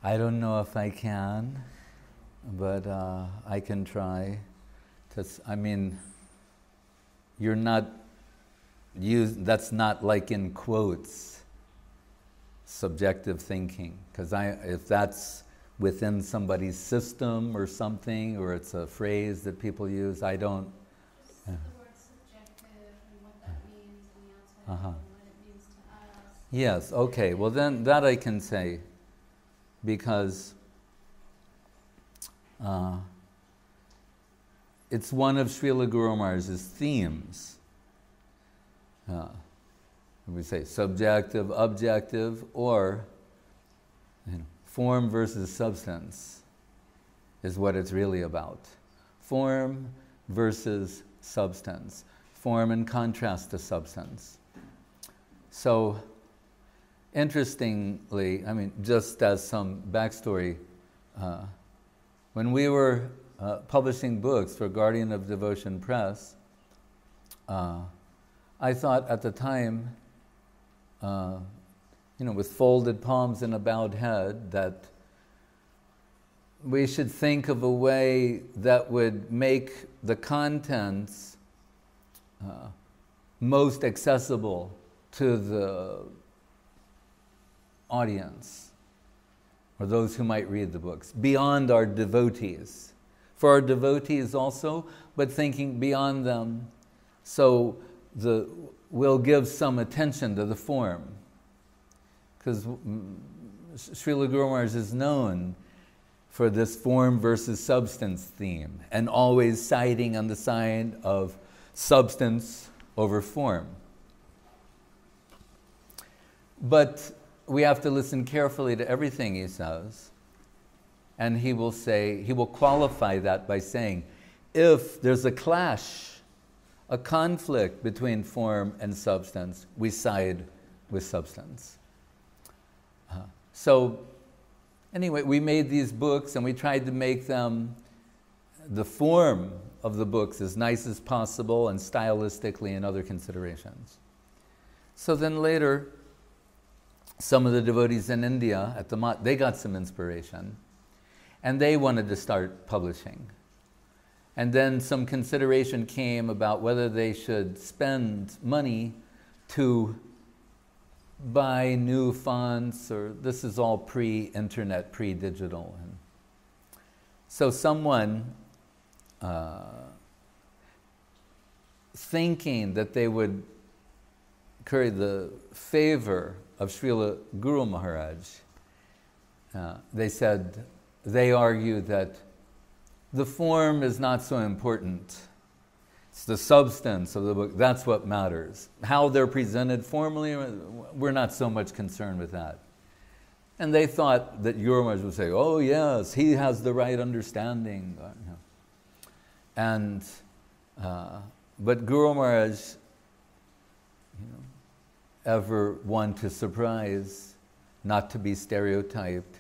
I don't know if I can, but I can try. I mean, you're not that's not like in quotes, subjective thinking, because if that's within somebody's system or something, or it's a phrase that people use, I don't. The word subjective and what that means on the outside and what it means to us. Yes, okay, well then that I can say, because it's one of Srila Guru Maharaj's themes. We say subjective, objective, or form versus substance is what it's really about. Form versus substance. Form in contrast to substance. So, interestingly, I mean, just as some backstory, when we were publishing books for Guardian of Devotion Press, I thought at the time, with folded palms and a bowed head, that we should think of a way that would make the contents most accessible to the audience, or those who might read the books, beyond our devotees. For our devotees also, but thinking beyond them, so we'll give some attention to the form. Because Srila Guru Maharaj is known for this form versus substance theme, and always siding on the side of substance over form. But we have to listen carefully to everything he says, and he will qualify that by saying, if there's a clash, a conflict between form and substance, we side with substance. So anyway, we made these books and we tried to make them, the form of the books, as nice as possible, and stylistically and other considerations. So then later, some of the devotees in India at the Mat, they got some inspiration, and they wanted to start publishing. And then some consideration came about whether they should spend money to buy new fonts, or this is all pre-internet, pre-digital. And so someone, thinking that they would curry the favor of Srila Guru Maharaj, they argued that the form is not so important. It's the substance of the book, that's what matters. How they're presented formally, we're not so much concerned with that. And they thought that Guru Maharaj would say, oh yes, he has the right understanding. And, but Guru Maharaj, ever one to surprise, not to be stereotyped,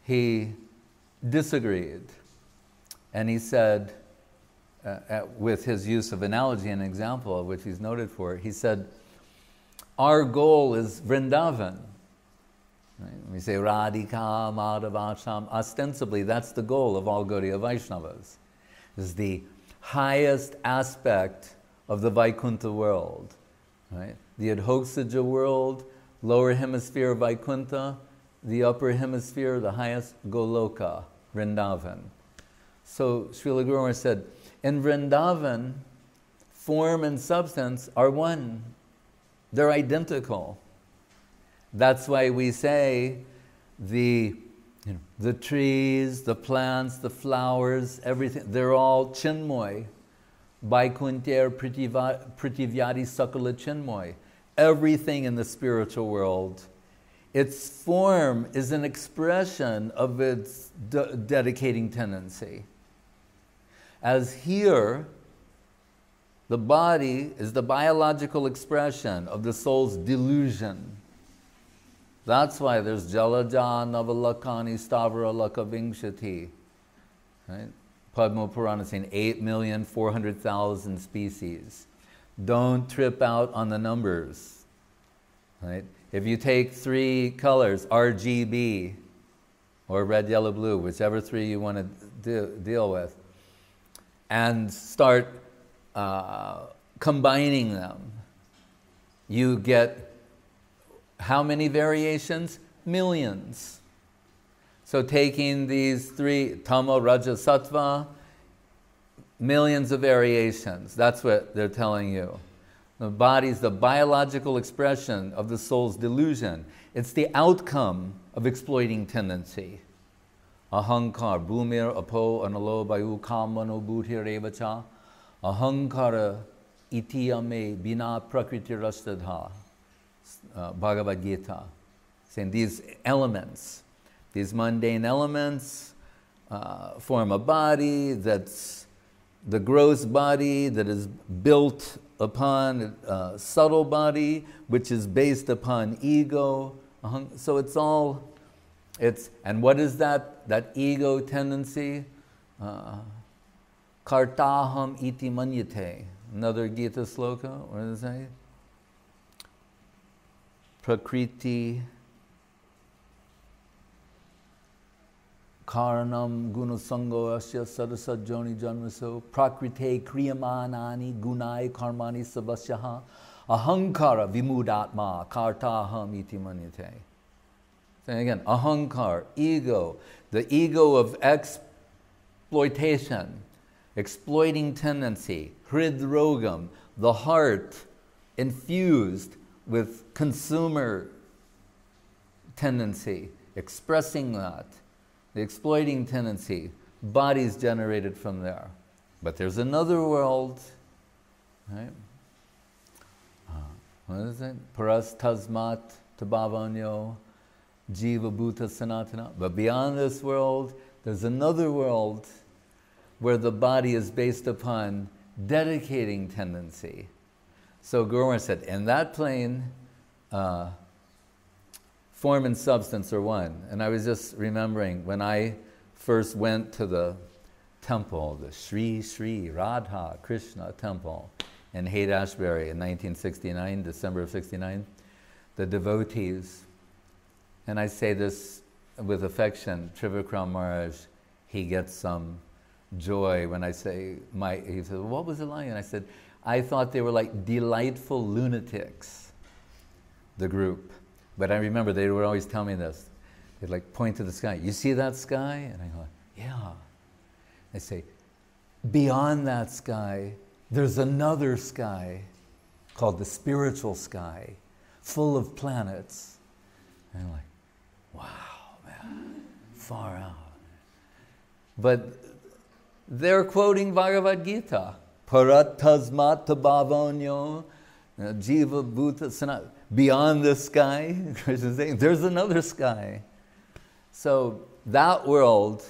he disagreed. And he said, with his use of analogy and example, which he's noted for, he said, our goal is Vrindavan. Right? We say Radhika, Madhavacham, ostensibly that's the goal of all Gaudiya Vaishnavas, is the highest aspect of the Vaikuntha world. Right? The Adhokshaja world, lower hemisphere Vaikuntha, the upper hemisphere, the highest Goloka, Vrindavan. So Srila Guru Maharaj said, in Vrindavan, form and substance are one. They're identical. That's why we say the trees, the plants, the flowers, everything, they're all Chinmoy. Vaikuntya Pritivyadi Sakala Chinmoy. Everything in the spiritual world, its form is an expression of its dedicating tendency. As here, the body is the biological expression of the soul's delusion. That's why there's Jalaja, Navalakani, Stavara, Laka, Vingshati. Right? Padma Purana saying 8,400,000 species. Don't trip out on the numbers. Right? If you take 3 colors, RGB, or red, yellow, blue, whichever three you want to deal with, and start combining them, you get how many variations? Millions. So taking these three, Tama, Raja, Sattva, millions of variations. That's what they're telling you. The body's the biological expression of the soul's delusion. It's the outcome of exploiting tendency. Ahankar, bhumir, apo, analo, bayu, kamano, buddhir, evacha. Ahankara, itiyame, bina, prakriti, rastadha. Bhagavad Gita. Saying these elements, these mundane elements, form a body that's the gross body that is built upon a subtle body, which is based upon ego. So it's all, and what is that ego tendency? Kartaham iti manyate. Another Gita sloka, what does it say? Prakriti Karanam gunasango asya sadasajjoni janmaso prakrite kriyamanani gunai karmani sabasyaha ahankara vimudatma kartaham iti manyate. So again, ahankar, ego, the ego of exploitation, exploiting tendency, hridrogam, the heart infused with consumer tendency, expressing that. The exploiting tendency, bodies generated from there. But there's another world, right? What is it? Paras tasmat tabhavanyo jiva bhuta sanatana. But beyond this world, there's another world where the body is based upon dedicating tendency. So Guru Maharaj said, in that plane, form and substance are one. And I was just remembering when I first went to the temple, the Sri Sri Radha Krishna temple in Haight-Ashbury in 1969, December of 69, the devotees, and I say this with affection, Trivikram Maharaj, he gets some joy when I say, he said, what was it like? And I said, I thought they were like delightful lunatics, the group. But I remember they would always tell me this. They'd like point to the sky. You see that sky? And I go, yeah. They say, beyond that sky, there's another sky called the spiritual sky, full of planets. And I'm like, wow, man, far out. But they're quoting Bhagavad Gita. Parat tasmat tabhavanyo jiva bhuta sanat. Beyond the sky, Krishna is saying, there's another sky. So that world,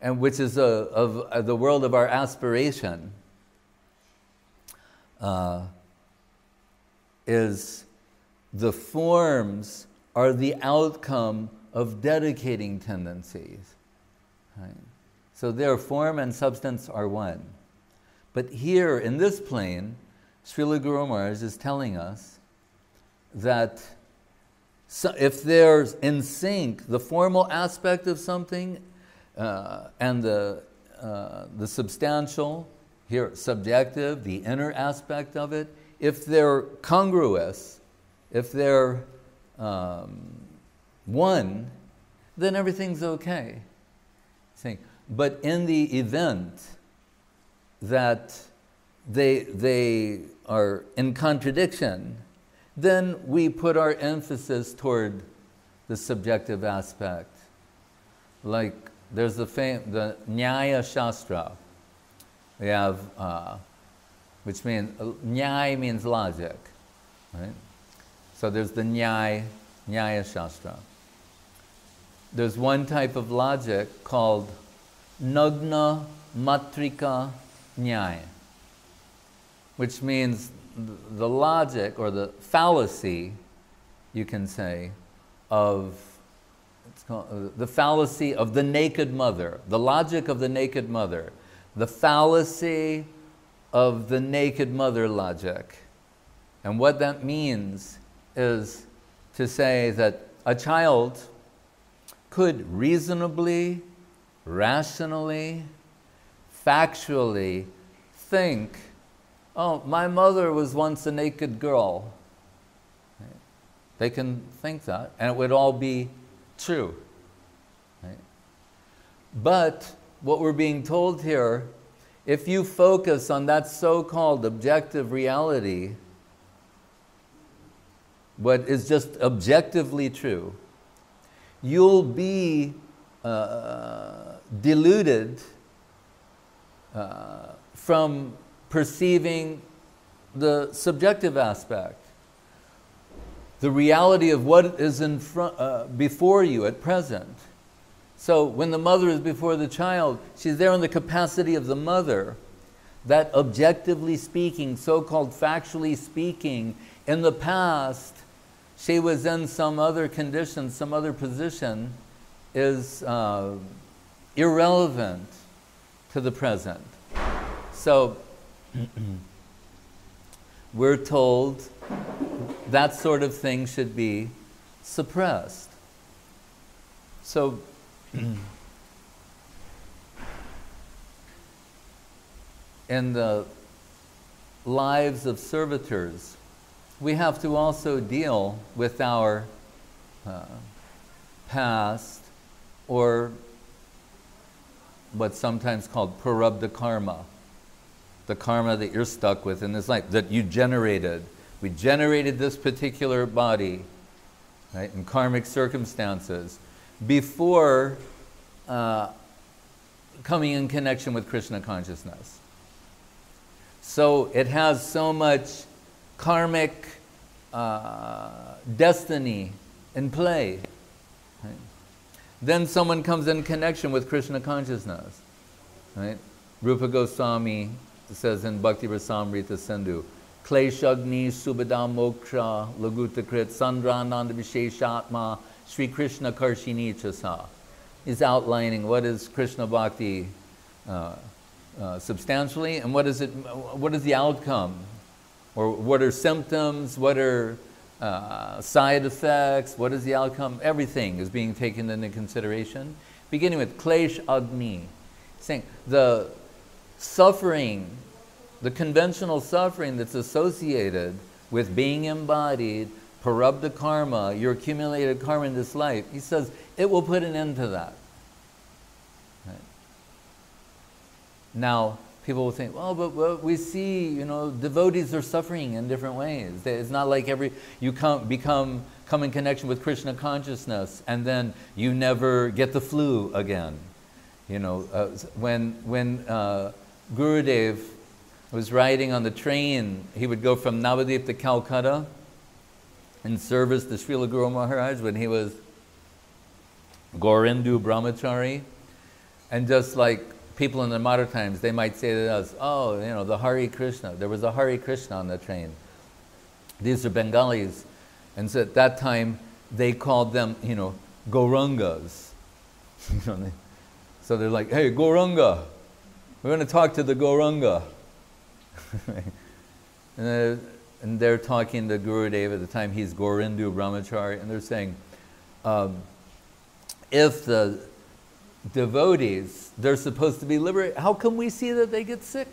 and which is the world of our aspiration, is the forms are the outcome of dedicating tendencies. Right? So their form and substance are one. But here, in this plane, Srila Guru Maharaj is telling us that if there's in sync the formal aspect of something and the substantial, here subjective, the inner aspect of it, if they're congruous, if they're one, then everything's okay. But in the event that they are in contradiction, then we put our emphasis toward the subjective aspect. Like there's the Nyaya Shastra. We have, which means, Nyaya means logic, right? So there's the Nyaya Shastra. There's one type of logic called Nagna Matrika Nyaya, which means the logic or the fallacy, you can say, of the fallacy of the naked mother, the logic of the naked mother, the fallacy of the naked mother logic. And what that means is to say that a child could reasonably, rationally, factually think, oh, my mother was once a naked girl. Right? They can think that, and it would all be true. Right? But what we're being told here, if you focus on that so-called objective reality, what is just objectively true, you'll be deluded from perceiving the subjective aspect, the reality of what is in front, before you at present. So when the mother is before the child, she's there in the capacity of the mother. That objectively speaking, so-called factually speaking, in the past, she was in some other condition, some other position, is irrelevant to the present. So we're told that sort of thing should be suppressed. So in the lives of servitors, we have to also deal with our past, or what's sometimes called prarabdha karma, the karma that you're stuck with in this life, that you generated. We generated this particular body, right, in karmic circumstances, before coming in connection with Krishna consciousness. So it has so much karmic destiny in play. Right? Then someone comes in connection with Krishna consciousness. Right? Rupa Goswami says in Bhakti Rasamrita Sindhu, Kleshagni Subhadam Moksha Lagutakrit Sandrananda Visheshatma Sri Krishna Karshini Chasa. He's outlining what is Krishna Bhakti substantially, and what is the outcome, or what are symptoms, what are side effects, what is the outcome. Everything is being taken into consideration, beginning with Klesh Agni, saying the suffering, the conventional suffering that's associated with being embodied, prarabdha karma, your accumulated karma in this life. He says it will put an end to that. Right? Now, people will think, well, but we see, devotees are suffering in different ways. It's not like you come in connection with Krishna consciousness and then you never get the flu again. When Gurudev was riding on the train, he would go from Navadip to Calcutta in service to Srila Guru Maharaj when he was Gaurindu Brahmachari. And just like people in the modern times, they might say to us, oh, the Hare Krishna. There was a Hare Krishna on the train. These are Bengalis. And so at that time, they called them, Gaurangas. So they're like, hey, Gauranga, we're going to talk to the Gauranga. And they're talking to Gurudev at the time. He's Gaurindu Brahmachari. And they're saying, if the devotees, they're supposed to be liberated, how come we see that they get sick?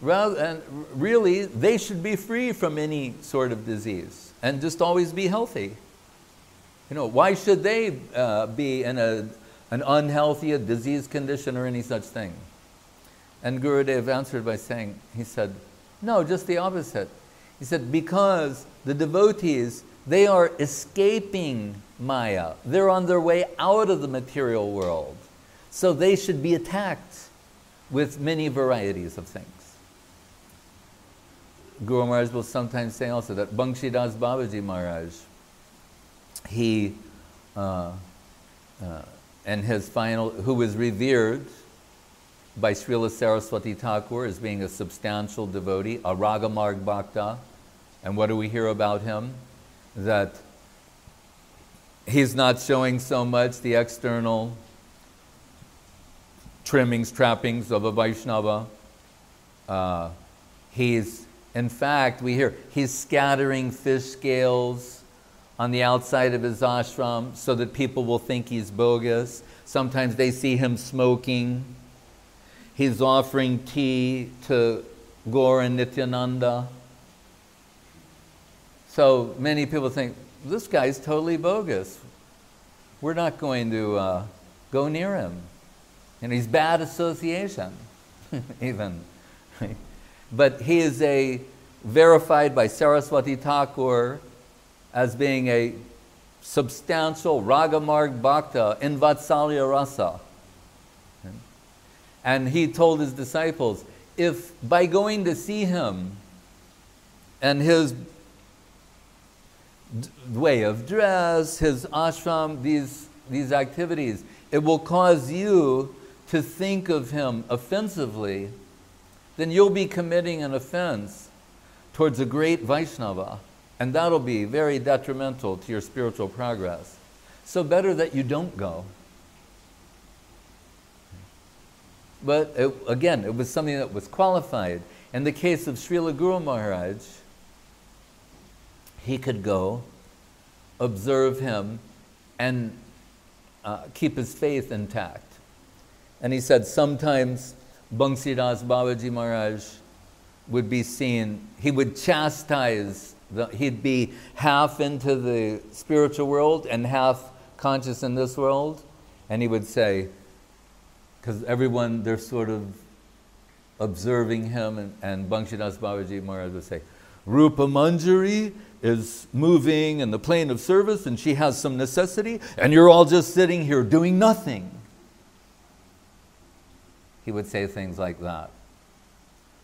And really, they should be free from any sort of disease and just always be healthy. Why should they be in an unhealthy, a disease condition or any such thing? And Gurudev answered by saying, he said, no, just the opposite. He said, because the devotees, they are escaping Maya. They're on their way out of the material world. So they should be attacked with many varieties of things. Guru Maharaj will sometimes say also that Banshidas Babaji Maharaj, he, and his final, who was revered by Srila Saraswati Thakur as being a substantial devotee, a Ragamarg Bhakta. And what do we hear about him? That he's not showing so much the external trimmings, trappings of a Vaishnava. In fact, we hear he's scattering fish scales on the outside of his ashram so that people will think he's bogus. Sometimes they see him smoking. He's offering tea to Gaur and Nityananda. So many people think, this guy's totally bogus. We're not going to go near him. And he's bad association, even. But he is verified by Saraswati Thakur as being a substantial Ragamarg Bhakta in Vatsalya Rasa. And he told his disciples, if by going to see him and his way of dress, his ashram, these activities, it will cause you to think of him offensively, then you'll be committing an offense towards a great Vaishnava, and that'll be very detrimental to your spiritual progress. So better that you don't go. But again, it was something that was qualified. In the case of Srila Guru Maharaj, he could go, observe him, and keep his faith intact. And he said sometimes Bangsidas Babaji Maharaj would be seen, he would chastise, he'd be half into the spiritual world and half conscious in this world, and he would say, because everyone, they're sort of observing him, and Bangsidas Babaji Maharaj would say, Rupa Manjari is moving in the plane of service and she has some necessity, and you're all just sitting here doing nothing. He would say things like that.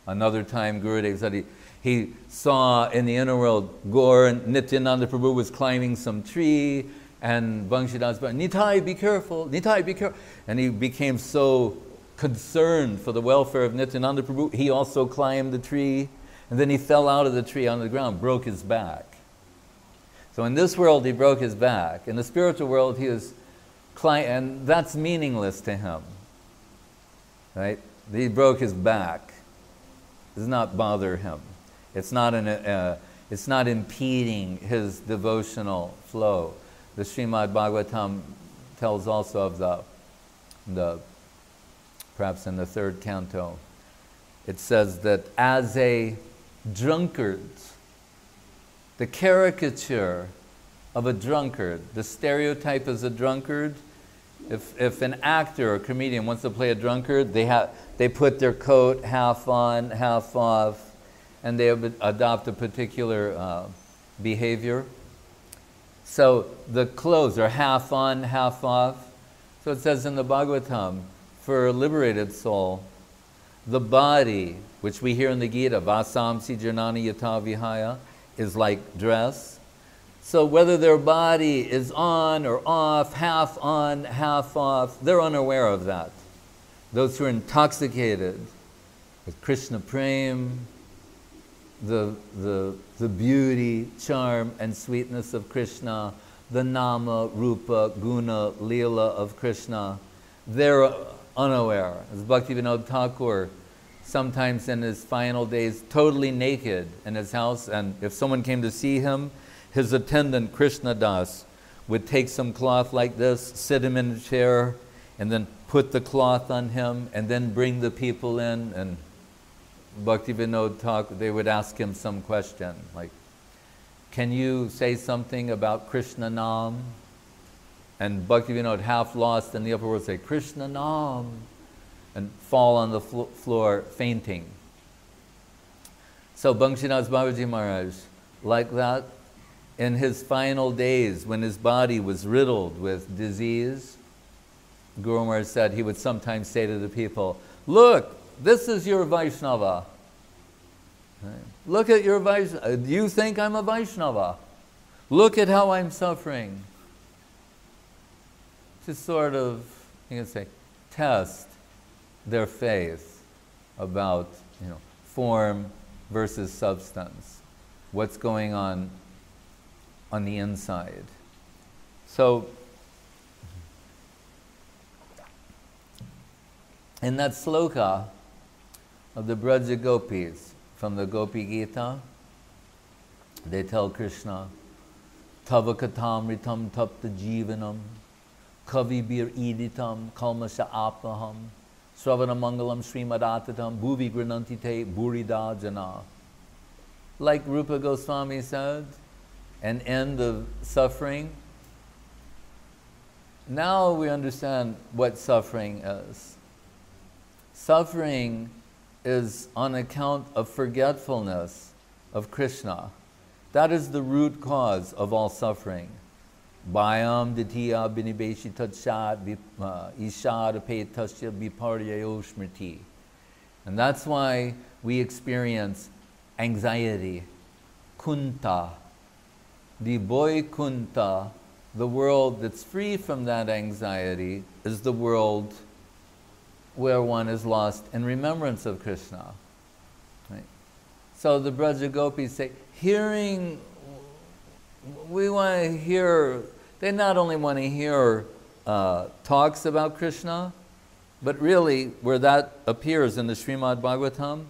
Another time, Gurudev said he saw in the inner world, Gaur and Nityananda Prabhu was climbing some tree, and Bangsidas Babaji, Nitai, be careful, Nitai, be careful. And he became so concerned for the welfare of Nityananda Prabhu, he also climbed the tree, and then he fell out of the tree on the ground, broke his back. So in this world, he broke his back. In the spiritual world, he was and that's meaningless to him. Right? He broke his back. It does not bother him. It's not impeding his devotional flow. The Srimad Bhagavatam tells also of the perhaps in the 3rd canto, it says that as a drunkard, the caricature of a drunkard, the stereotype as a drunkard, if an actor or comedian wants to play a drunkard, they put their coat half on, half off, and they adopt a particular behavior. So the clothes are half on, half off. So it says in the Bhagavatam, for a liberated soul, the body, which we hear in the Gita, Vasamsi Janani Yata Vihaya, is like dress. So whether their body is on or off, half on, half off, they're unaware of that. Those who are intoxicated with Krishna Prem, the beauty, charm, and sweetness of Krishna, the Nama, Rupa, Guna, Leela of Krishna, they're unaware. As Bhaktivinoda Thakur, sometimes in his final days, totally naked in his house, and if someone came to see him, his attendant, Krishna Das, would take some cloth like this, sit him in a chair, and then put the cloth on him, and then bring the people in, and Bhaktivinoda Thakur, they would ask him some question, like, can you say something about Krishna Nam? And Bhaktivinoda, half lost in the upper world, say, Krishna Nam, and fall on the floor fainting. So Bangsidas Babaji Maharaj, like that, in his final days, when his body was riddled with disease, Guru Maharaj said he would sometimes say to the people, look, this is your Vaishnava. Right? Look at your Vaishnava. Do you think I'm a Vaishnava? Look at how I'm suffering. To sort of, you can say, test their faith about, form versus substance. What's going on the inside. So, in that sloka of the Braja Gopis from the Gopi Gita, they tell Krishna, Tavakatamritam tapta jivanam, kavibir iditam, kalmasha apaham, sravana mangalam srimadattatam, bhuvi granantite burida jana. Like Rupa Goswami said, an end of suffering. Now we understand what suffering is. Suffering is on account of forgetfulness of Krishna. That is the root cause of all suffering. Bhayam ditya binibeshi tatshat ishad apetasya viparyayo smriti. And that's why we experience anxiety, kunta. The boy kunta, the world that's free from that anxiety, is the world where one is lost in remembrance of Krishna. Right? So the Braja Gopis say, hearing, we want to hear, they not only want to hear talks about Krishna, but really where that appears in the Srimad Bhagavatam,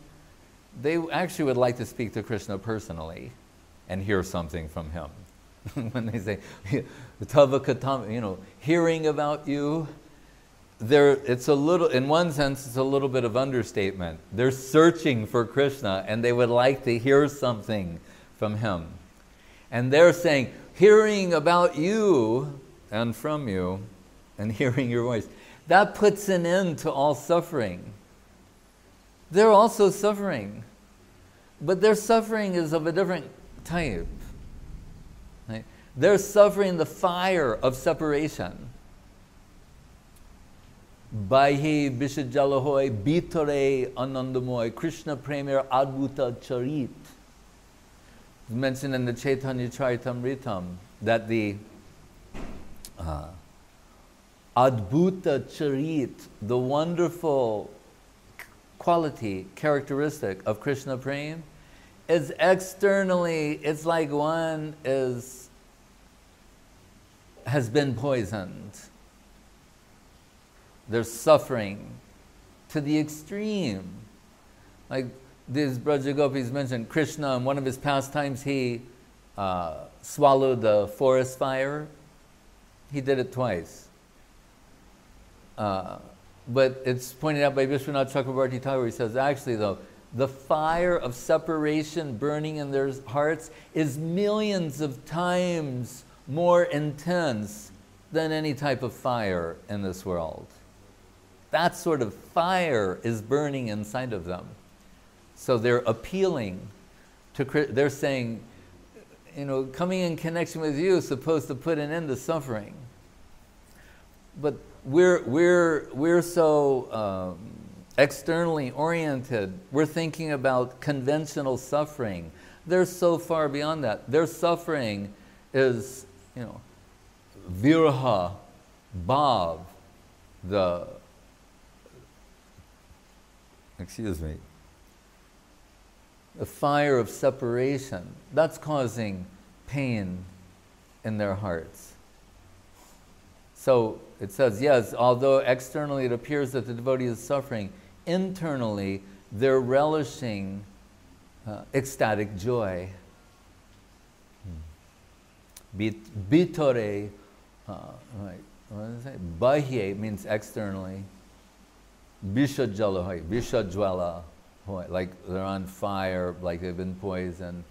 they actually would like to speak to Krishna personally and hear something from him. When they say, Tavakatam, hearing about you, it's a little, in one sense, it's a little bit of understatement. They're searching for Krishna and they would like to hear something from him. And they're saying, hearing about you and from you and hearing your voice, that puts an end to all suffering. They're also suffering, but their suffering is of a different type. Right? They're suffering the fire of separation. Baihe Bishajalahoy Bitore Anandamoy Krishna Premier Adbhuta Charit. It's mentioned in the Chaitanya Charitamritam that the Adbhuta Charit, the wonderful quality, characteristic of Krishna Prem, is externally, it's like one has been poisoned. They're suffering to the extreme. Like these Braja Gopis mentioned, Krishna, in one of his pastimes, he swallowed the forest fire. He did it twice. But it's pointed out by Vishwanath Chakrabarti Thakur, he says, actually though, the fire of separation burning in their hearts is millions of times more intense than any type of fire in this world. That sort of fire is burning inside of them. So they're appealing to, they're saying, coming in connection with you is supposed to put an end to suffering. But we're so externally oriented. We're thinking about conventional suffering. They're so far beyond that. Their suffering is, virha, bhav, the fire of separation. That's causing pain in their hearts. So it says, yes, although externally it appears that the devotee is suffering, internally they're relishing ecstatic joy. Bitore, what does it say? Bahye means externally. Vishajala, Vishajwala, like they're on fire, like they've been poisoned.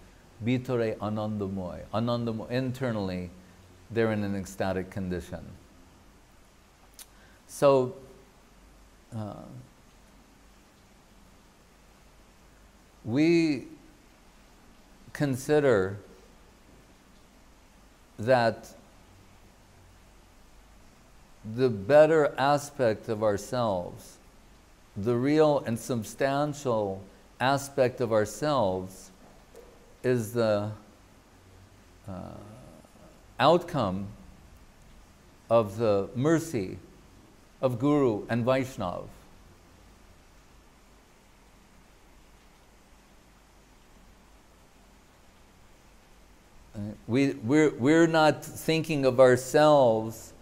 Bitore anandamoy, anandamoy, internally they're in an ecstatic condition. So, we consider that the better aspect of ourselves, the real and substantial aspect of ourselves, is the outcome of the mercy of Guru and Vaishnav. We're not thinking of ourselves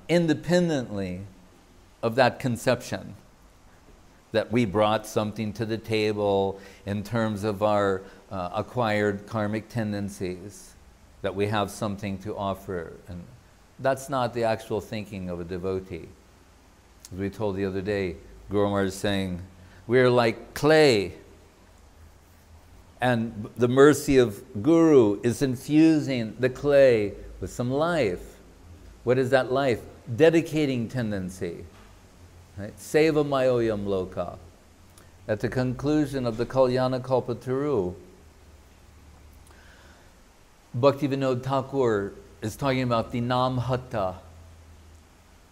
independently of that conception that we brought something to the table in terms of our acquired karmic tendencies. that we have something to offer. And that's not the actual thinking of a devotee. As we told the other day, Guru Maharaj is saying, we're like clay, and the mercy of Guru is infusing the clay with some life. What is that life? Dedicating tendency. Right? Seva mayoyam loka. At the conclusion of the Kalyana Kalpataru, Bhaktivinoda Thakur is talking about the Namhata,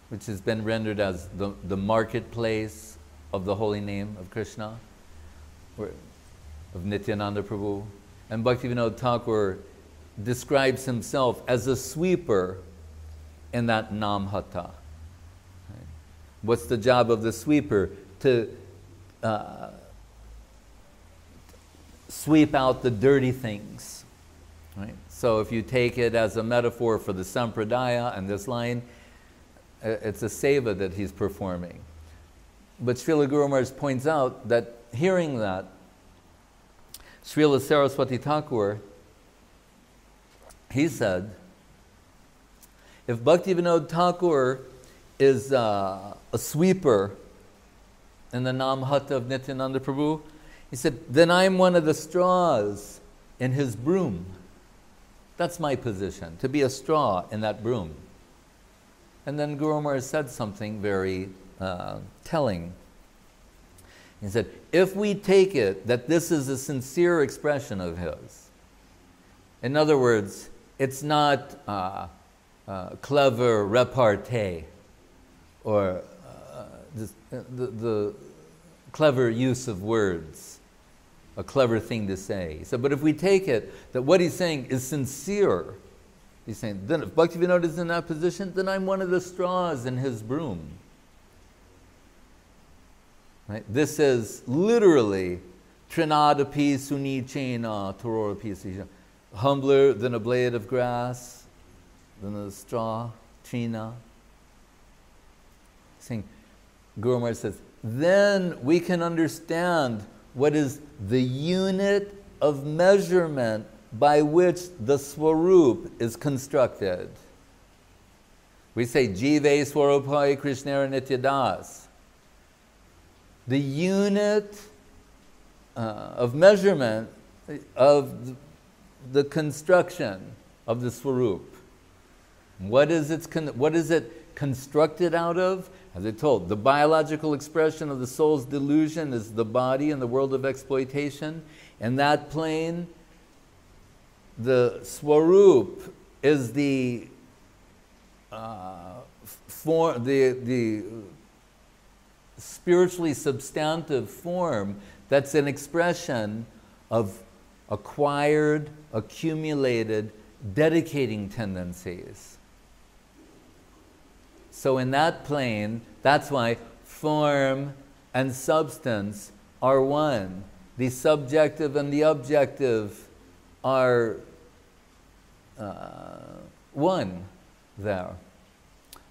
which has been rendered as the marketplace of the holy name of Krishna, of Nityananda Prabhu. And Bhaktivinoda Thakur describes himself as a sweeper in that Namhata. Right? What's the job of the sweeper? To sweep out the dirty things. Right? So if you take it as a metaphor for the Sampradaya and this line, it's a seva that he's performing. But Srila Guru Maharaj points out that hearing that, Srila Saraswati Thakur, he said, if Bhaktivinoda Thakur is a sweeper in the Namhata of Nityananda Prabhu, he said, then I'm one of the straws in his broom. That's my position, to be a straw in that broom. And then Guru Maharaj said something very telling. He said, if we take it that this is a sincere expression of his, in other words, it's not clever repartee or the clever use of words, a clever thing to say. He said, but if we take it that what he's saying is sincere, he's saying, then if Bhaktivinoda is in that position, then I'm one of the straws in his broom. Right? This is literally Trinadapi Sunichena Tororapi Sija. Humbler than a blade of grass, than a straw, Trina. Saying, Guru Maharaj says, then we can understand what is the unit of measurement by which the Swarup is constructed. We say, Jive Swarupai Krishnara Nityadas. The unit of measurement of the construction of the Swarup. What is it constructed out of? As I told, the biological expression of the soul's delusion is the body in the world of exploitation. In that plane, the Swarup is the spiritually substantive form that's an expression of acquired, accumulated, dedicating tendencies. So in that plane, that's why form and substance are one. The subjective and the objective are one there.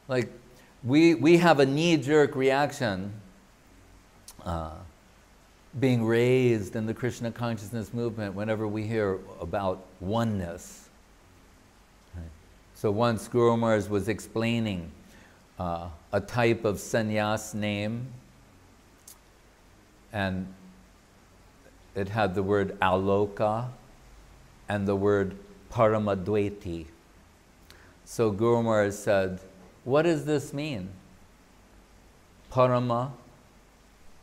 Like, we have a knee-jerk reaction being raised in the Krishna consciousness movement whenever we hear about oneness. Right? So once Guru Maharaj was explaining a type of sannyas name, and it had the word aloka and the word paramadvaiti. So Guru Maharaj said, what does this mean? Parama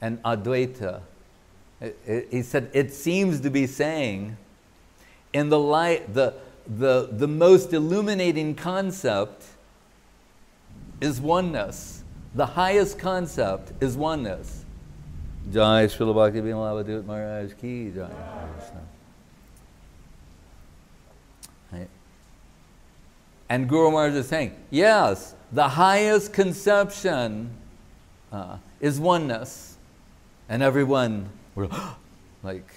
and Advaita. He said, it seems to be saying, in the light, the most illuminating concept is oneness. The highest concept is oneness. Jai Srila Bhakti Bimala Maharaj Ki Jai. Right? And Guru Maharaj is saying, yes, the highest conception is oneness. And everyone, like,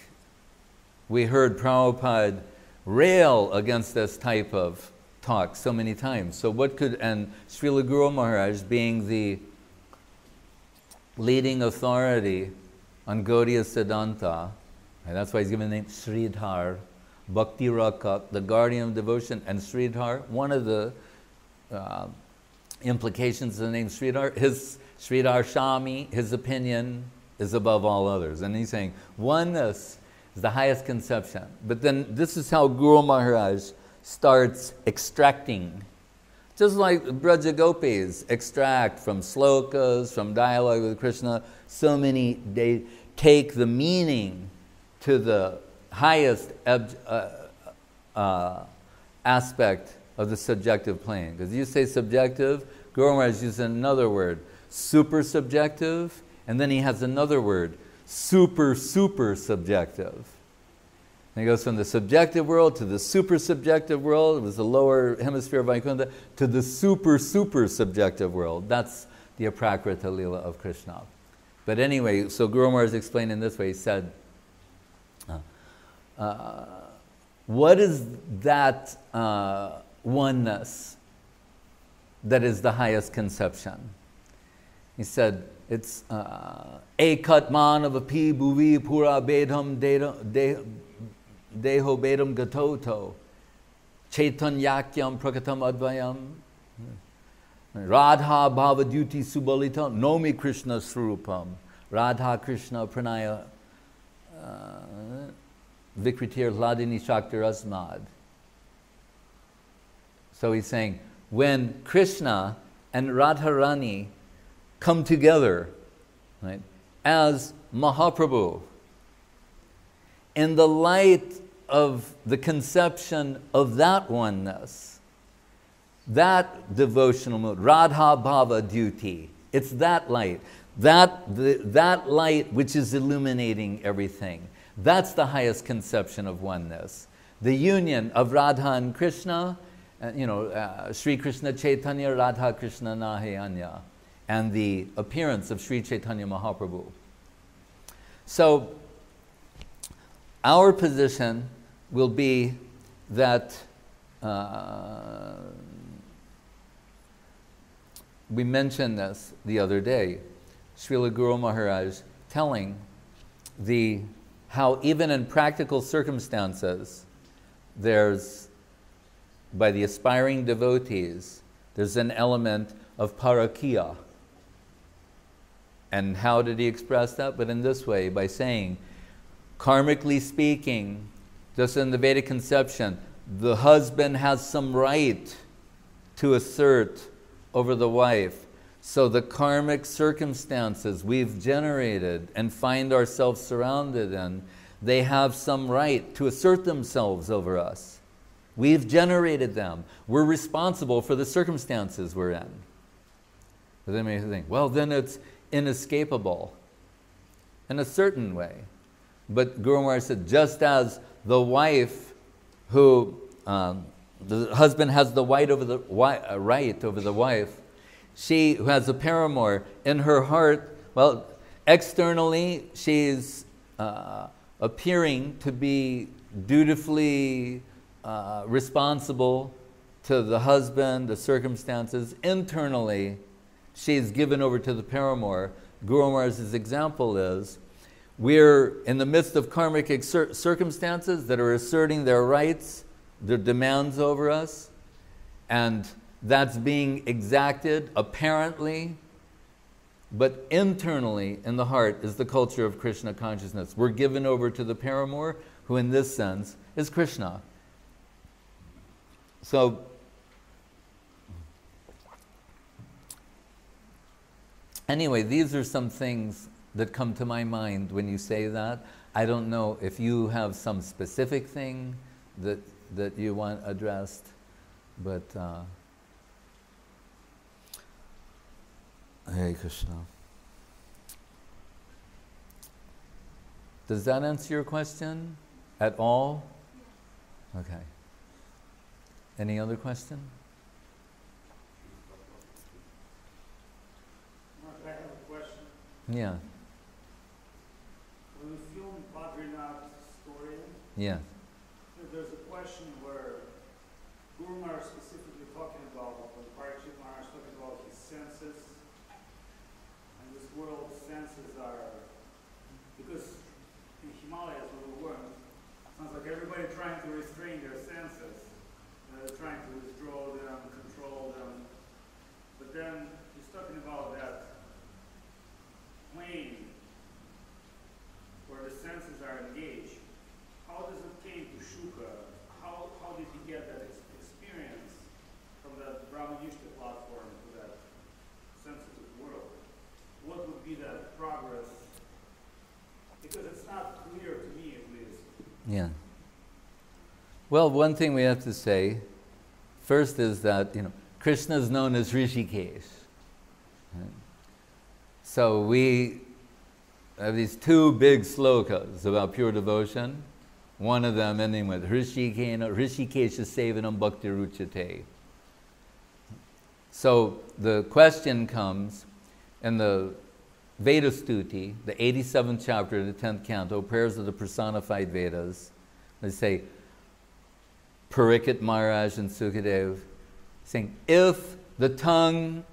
we heard Prabhupada rail against this type of talk so many times. So what could, and Srila Guru Maharaj being the leading authority on Gaudiya Siddhanta, and that's why he's given the name Sridhar, Bhakti Raka, the guardian of devotion, and Sridhar. One of the implications of the name Sridhar, Sridhar Shami, his opinion is above all others. And he's saying oneness is the highest conception. But then this is how Guru Maharaj starts extracting. Just like Braja Gopis extract from slokas, from dialogue with Krishna, so many, they take the meaning to the highest aspect of the subjective plane. Because you say subjective, Guru Maharaj uses another word, SuperSuperSubjective, and then he has another word, SuperSuperSubjective. And he goes from the subjective world to the supersubjective world, it was the lower hemisphere of Vaikuntha, to the super-super-subjective world. That's the Aprakrita Leela of Krishna. But anyway, so Guru Maharaj explained in this way, he said, what is that oneness that is the highest conception? He said, it's ekat manavapi bhuvi pura bedham deho bedam gatoto chaitanyakyam prakatam advayam radha bhavadyuti subalita nomi Krishna swarupam radha Krishna pranaya vikritir hladini shaktir asmad. So he's saying, when Krishna and Radharani come together, right, as Mahaprabhu, in the light of the conception of that oneness, that devotional mood, Radha Bhava Duty, it's that light. That light which is illuminating everything. That's the highest conception of oneness. The union of Radha and Krishna, Sri Krishna Chaitanya, Radha Krishna Nahe Anya, and the appearance of Sri Chaitanya Mahaprabhu. So, our position will be that we mentioned this the other day, Srila Guru Maharaj telling how even in practical circumstances, there's, by the aspiring devotees, there's an element of parakya. And how did he express that? But in this way, by saying, karmically speaking, just in the Vedic conception, the husband has some right to assert over the wife. So the karmic circumstances we've generated and find ourselves surrounded in, they have some right to assert themselves over us. We've generated them. We're responsible for the circumstances we're in. But then you think, well, then it's inescapable in a certain way. But Guru Maharaj said, just as the wife the husband has the right over the wife, she who has a paramour, in her heart, well, externally she's appearing to be dutifully responsible to the husband, the circumstances. Internally, she's given over to the paramour. Guru Maharaj's example is, we're in the midst of karmic circumstances that are asserting their rights, their demands over us, and that's being exacted apparently, but internally in the heart is the culture of Krishna consciousness. We're given over to the paramour, who in this sense is Krishna. So, anyway, these are some things that come to my mind when you say that. I don't know if you have some specific thing that you want addressed, but Hare Krishna. Does that answer your question at all? Okay. Any other question? Mark, I have a question. Yeah. When we film Badrinath's story, Yeah. there's a question where Guru Maharaj specifically talking about, when Parikshit Maharaj talking about his senses, and this world's senses are, because in Himalayas where we were, Sounds like everybody trying to restrain their senses. They're trying to withdraw them, control them. But then he's talking about that plane where the senses are engaged. How does it came to Shuka? How did he get that experience from that Brahmanishta platform to that sensitive world? What would be that progress? Because it's not clear to me, at least. Yeah. Well, one thing we have to say first is that, Krishna is known as Rishikesh. Right? So we have these two big slokas about pure devotion. One of them ending with Rishikesha Sevanam Bhakti Ruchate. So the question comes in the Veda Stuti, the 87th chapter of the 10th canto, Prayers of the Personified Vedas. They say, Parikshit Maharaj and Sukadev, saying, if the tongue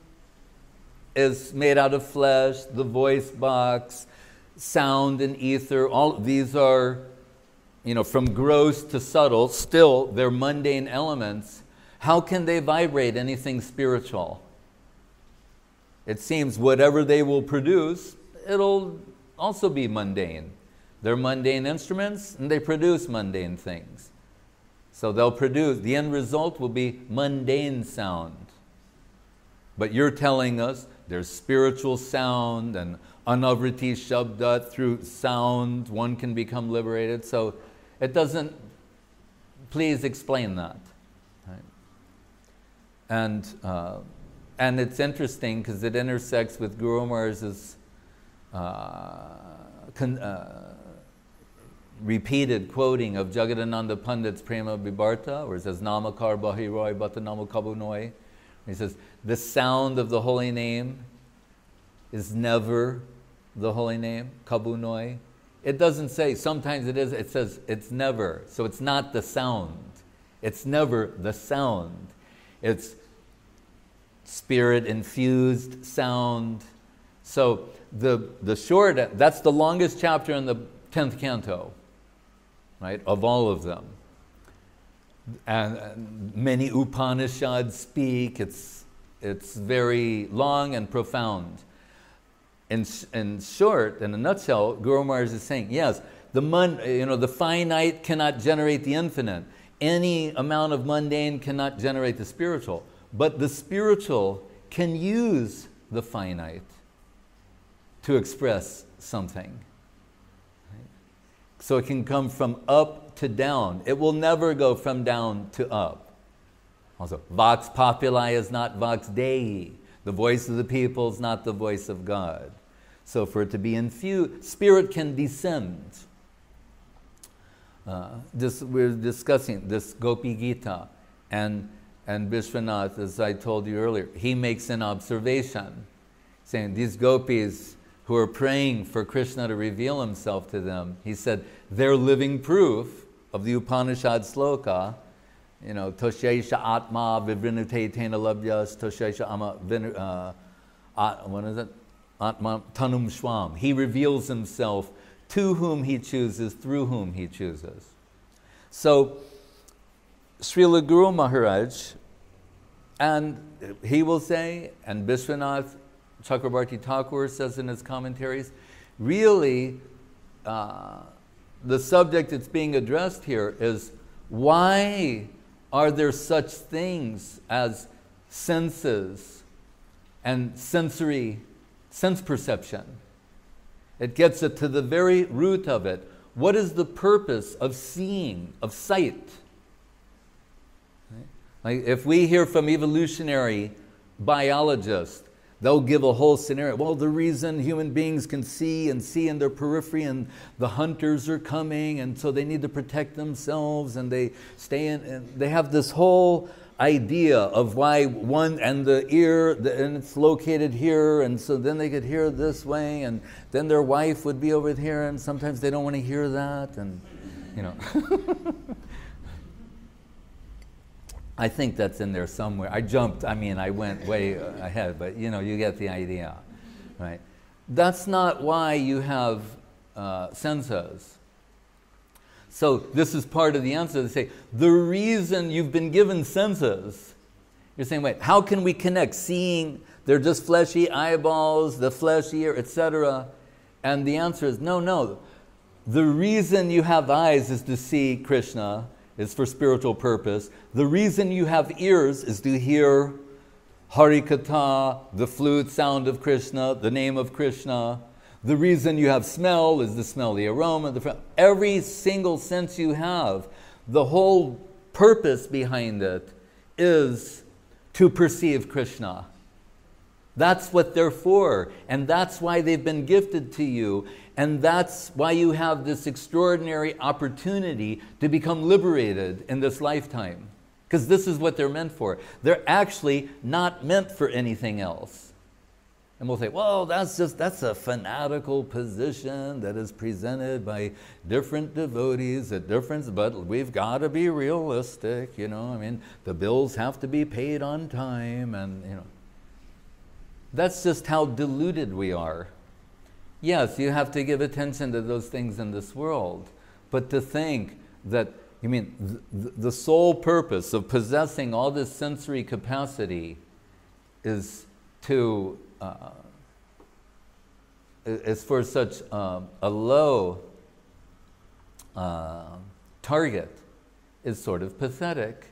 is made out of flesh, the voice box, sound and ether, all these are, from gross to subtle, still they're mundane elements. How can they vibrate anything spiritual? It seems whatever they will produce, it'll also be mundane. They're mundane instruments and they produce mundane things. So they'll produce, the end result will be mundane sound. But you're telling us there's spiritual sound and anavriti shabda, through sound one can become liberated. So it doesn't, please explain that. Right? And it's interesting because it intersects with Guru Maharaj's repeated quoting of Jagadananda Pandit's Prema Vibharta, where it says, Namakar Bahiroy Bata Namo Kabunoi. He says, the sound of the holy name is never the holy name, Kabunoi. It doesn't say, sometimes it is, it says it's never. So it's not the sound. It's never the sound. It's spirit infused sound. So the short, that's the longest chapter in the 10th canto, right, of all of them. And many Upanishads speak, it's very long and profound. In short, in a nutshell, Guru Maharaj is saying, yes, the finite cannot generate the infinite. Any amount of mundane cannot generate the spiritual. But the spiritual can use the finite to express something. Right? So it can come from up to down. It will never go from down to up. Also, Vox Populi is not Vox Dei. The voice of the people is not the voice of God. So for it to be infused, spirit can descend. We're discussing this Gopi Gita, and Vishwanath, as I told you earlier, he makes an observation, saying these gopis who are praying for Krishna to reveal himself to them, he said, they're living proof of the Upanishad sloka, Toshesha Atma Vivrinute Tena Labhyas, Toshesha Ama what is it? Atma Tanum Shwam. He reveals himself to whom he chooses, through whom he chooses. So, Srila Guru Maharaj, and he will say, and Vishwanath Chakrabarti Thakur says in his commentaries, really the subject that's being addressed here is, why are there such things as senses and sense perception? It gets it to the very root of it. What is the purpose of seeing, of sight? Like if we hear from evolutionary biologists, they'll give a whole scenario. Well, the reason human beings can see in their periphery, and the hunters are coming, and so they need to protect themselves, and they stay in, and they have this whole idea of why one, and the ear, and it's located here, and so then they could hear this way, and then their wife would be over here, and sometimes they don't want to hear that, and I think that's in there somewhere. I went way ahead, but you get the idea, right? That's not why you have senses. So this is part of the answer. They say, the reason you've been given senses, you're saying, wait, how can we connect? Seeing, they're just fleshy eyeballs, the flesh ear, etc. And the answer is, no. The reason you have eyes is to see Krishna, is for spiritual purpose. The reason you have ears is to hear Harikatha, the flute sound of Krishna, the name of Krishna. The reason you have smell is to smell the aroma. Every single sense you have, the whole purpose behind it is to perceive Krishna. That's what they're for, and that's why they've been gifted to you, and that's why you have this extraordinary opportunity to become liberated in this lifetime. Because this is what they're meant for. They're actually not meant for anything else. And we'll say, well, that's a fanatical position that is presented by different devotees at different, but we've got to be realistic, I mean, the bills have to be paid on time, and, That's just how deluded we are. Yes, you have to give attention to those things in this world, but to think that, the sole purpose of possessing all this sensory capacity is to is for such a low target is sort of pathetic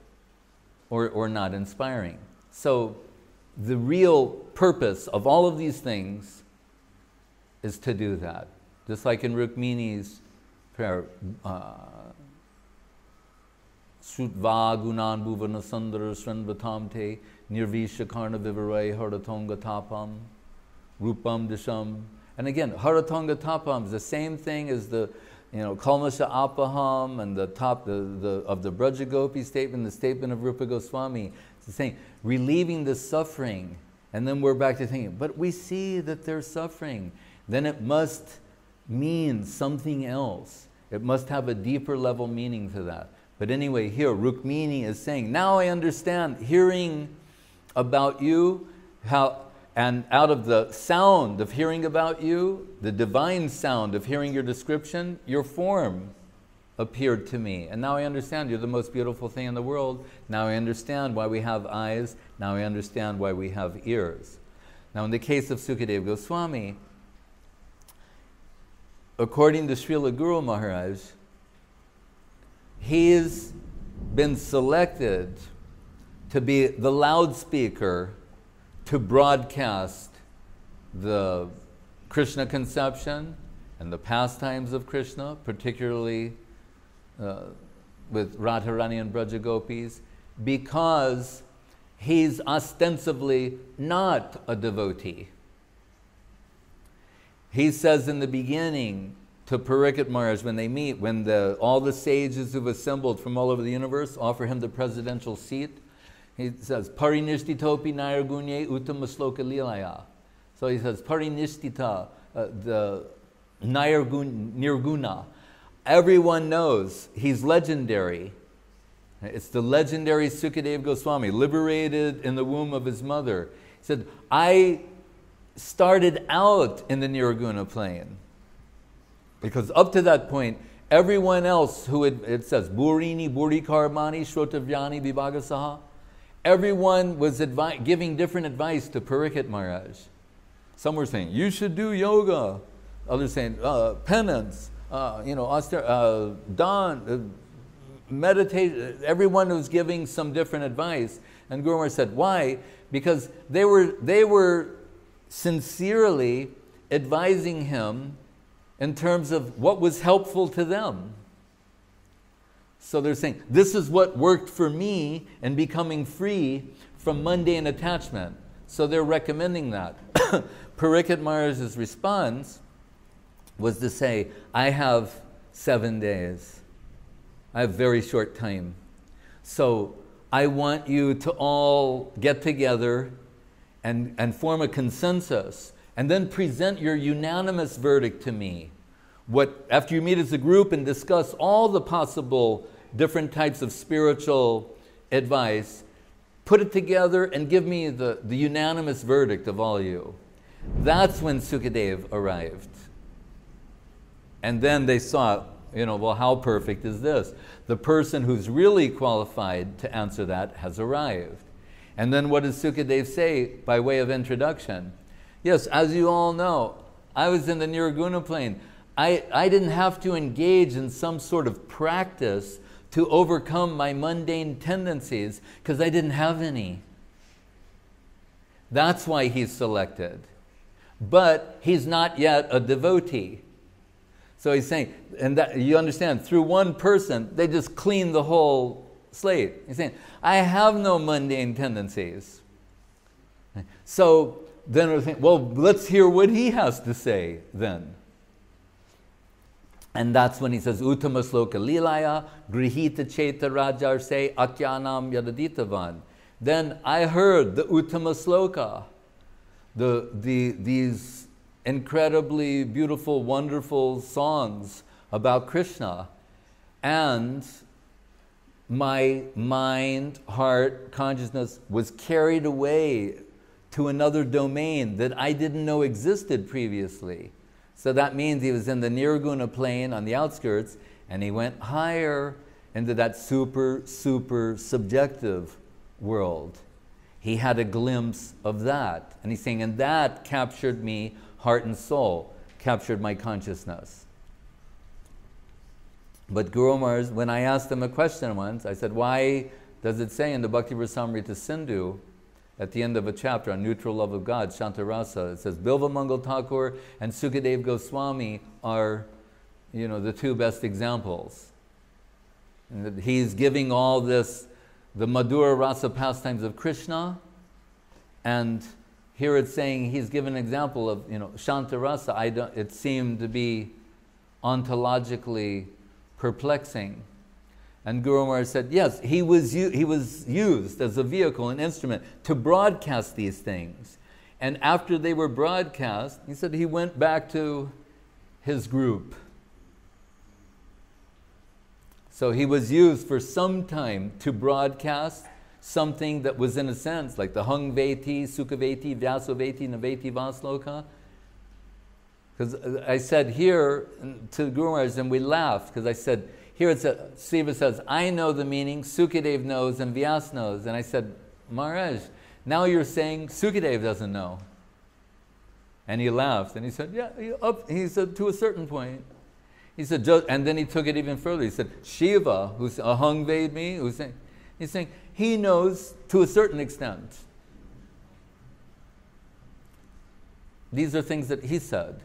or not inspiring. So the real purpose of all of these things is to do that. Just like in Rukmini's prayer, Srutva gunan bhuvana sundara sranvatamte nirvisha karna vivarai haratonga tapam rupam disham. And again, haratonga tapam is the same thing as the kalmasha apaham and the top of the Brajagopi statement, the statement of Rupa Goswami. It's the same, relieving the suffering. And then we're back to thinking, but we see that they're suffering. Then it must mean something else. It must have a deeper level meaning to that. But anyway, here, Rukmini is saying, now I understand, hearing about you, and out of the sound of hearing about you, the divine sound of hearing your description, your form appeared to me. And now I understand you're the most beautiful thing in the world. Now I understand why we have eyes. Now I understand why we have ears. Now in the case of Sukadeva Goswami, according to Srila Guru Maharaj, he's been selected to be the loudspeaker to broadcast the Krishna conception and the pastimes of Krishna, particularly with Radharani and Brajagopis, because he's ostensibly not a devotee. He says in the beginning to Parikshit Maharaj when they meet, when all the sages who've assembled from all over the universe offer him the presidential seat, he says, Parinishthitopi Nairagunye Uttama Sloka Lilaya. So he says, Parinishtita, the Nirguna. Everyone knows he's legendary. It's the legendary Sukadeva Goswami, liberated in the womb of his mother. He said, I started out in the Nirguna plane. Because up to that point, everyone else who it says, Burini, Buri Karmani, Shrotavyani, Vibhagasaha, everyone was giving different advice to Parikshit Maharaj. Some were saying, you should do yoga. Others saying, penance, meditate. Everyone was giving some different advice. And Guru Maharaj said, why? Because they were sincerely advising him in terms of what was helpful to them. So they're saying, this is what worked for me in becoming free from mundane attachment. So they're recommending that. Parikshit Maharaj's response was to say, I have 7 days. I have very short time. So I want you to all get together and form a consensus and then present your unanimous verdict to me. After you meet as a group and discuss all the possible different types of spiritual advice, put it together and give me the unanimous verdict of all you. That's when Sukadeva arrived. And then they saw, well, how perfect is this? The person who's really qualified to answer that has arrived. And then what does Sukadeva say by way of introduction? Yes, as you all know, I was in the Nirguna plane. I didn't have to engage in some sort of practice to overcome my mundane tendencies because I didn't have any. That's why he's selected. But he's not yet a devotee. So he's saying, and that, you understand, through one person, they just clean the whole slate. He's saying, I have no mundane tendencies. So then we're thinking, well, let's hear what he has to say then. And that's when he says, Uttama sloka lilaya, grihita cheta rajarse akyanam yadaditavan. Then I heard the Uttama sloka, these incredibly beautiful, wonderful songs about Krishna. And my mind, heart, consciousness was carried away to another domain that I didn't know existed previously. So that means he was in the Nirguna plane on the outskirts, and he went higher into that super-subjective world. He had a glimpse of that. And he's saying, and that captured me, heart and soul, captured my consciousness. But Guru Maharaj, when I asked him a question once, I said, why does it say in the Bhakti Rasamrita Sindhu, at the end of a chapter on neutral love of God, Shantarasa, it says, Bilva Mangal Thakur and Sukadeva Goswami are, the two best examples. And that he's giving all this, the Madhura Rasa pastimes of Krishna, and here it's saying he's given an example of, Shantarasa. It seemed to be ontologically perplexing. And Guru Maharaj said, yes, he was used as a vehicle, an instrument, to broadcast these things. And after they were broadcast, he said he went back to his group. So he was used for some time to broadcast something that was, in a sense, like the Hung Veti, Sukhaveti, Vyasaveti, Naveti Vasloka. Because I said here to Guru Maharaj, and we laughed, because I said, here it says, Siva says, I know the meaning, Sukadev knows, and Vyas knows. And I said, Maharaj, now you're saying Sukadev doesn't know. And he laughed, and he said, yeah, he said, to a certain point. He said, and then he took it even further. He said, Shiva, who's Ahang Vedmi, he's saying, he knows to a certain extent. These are things that he said.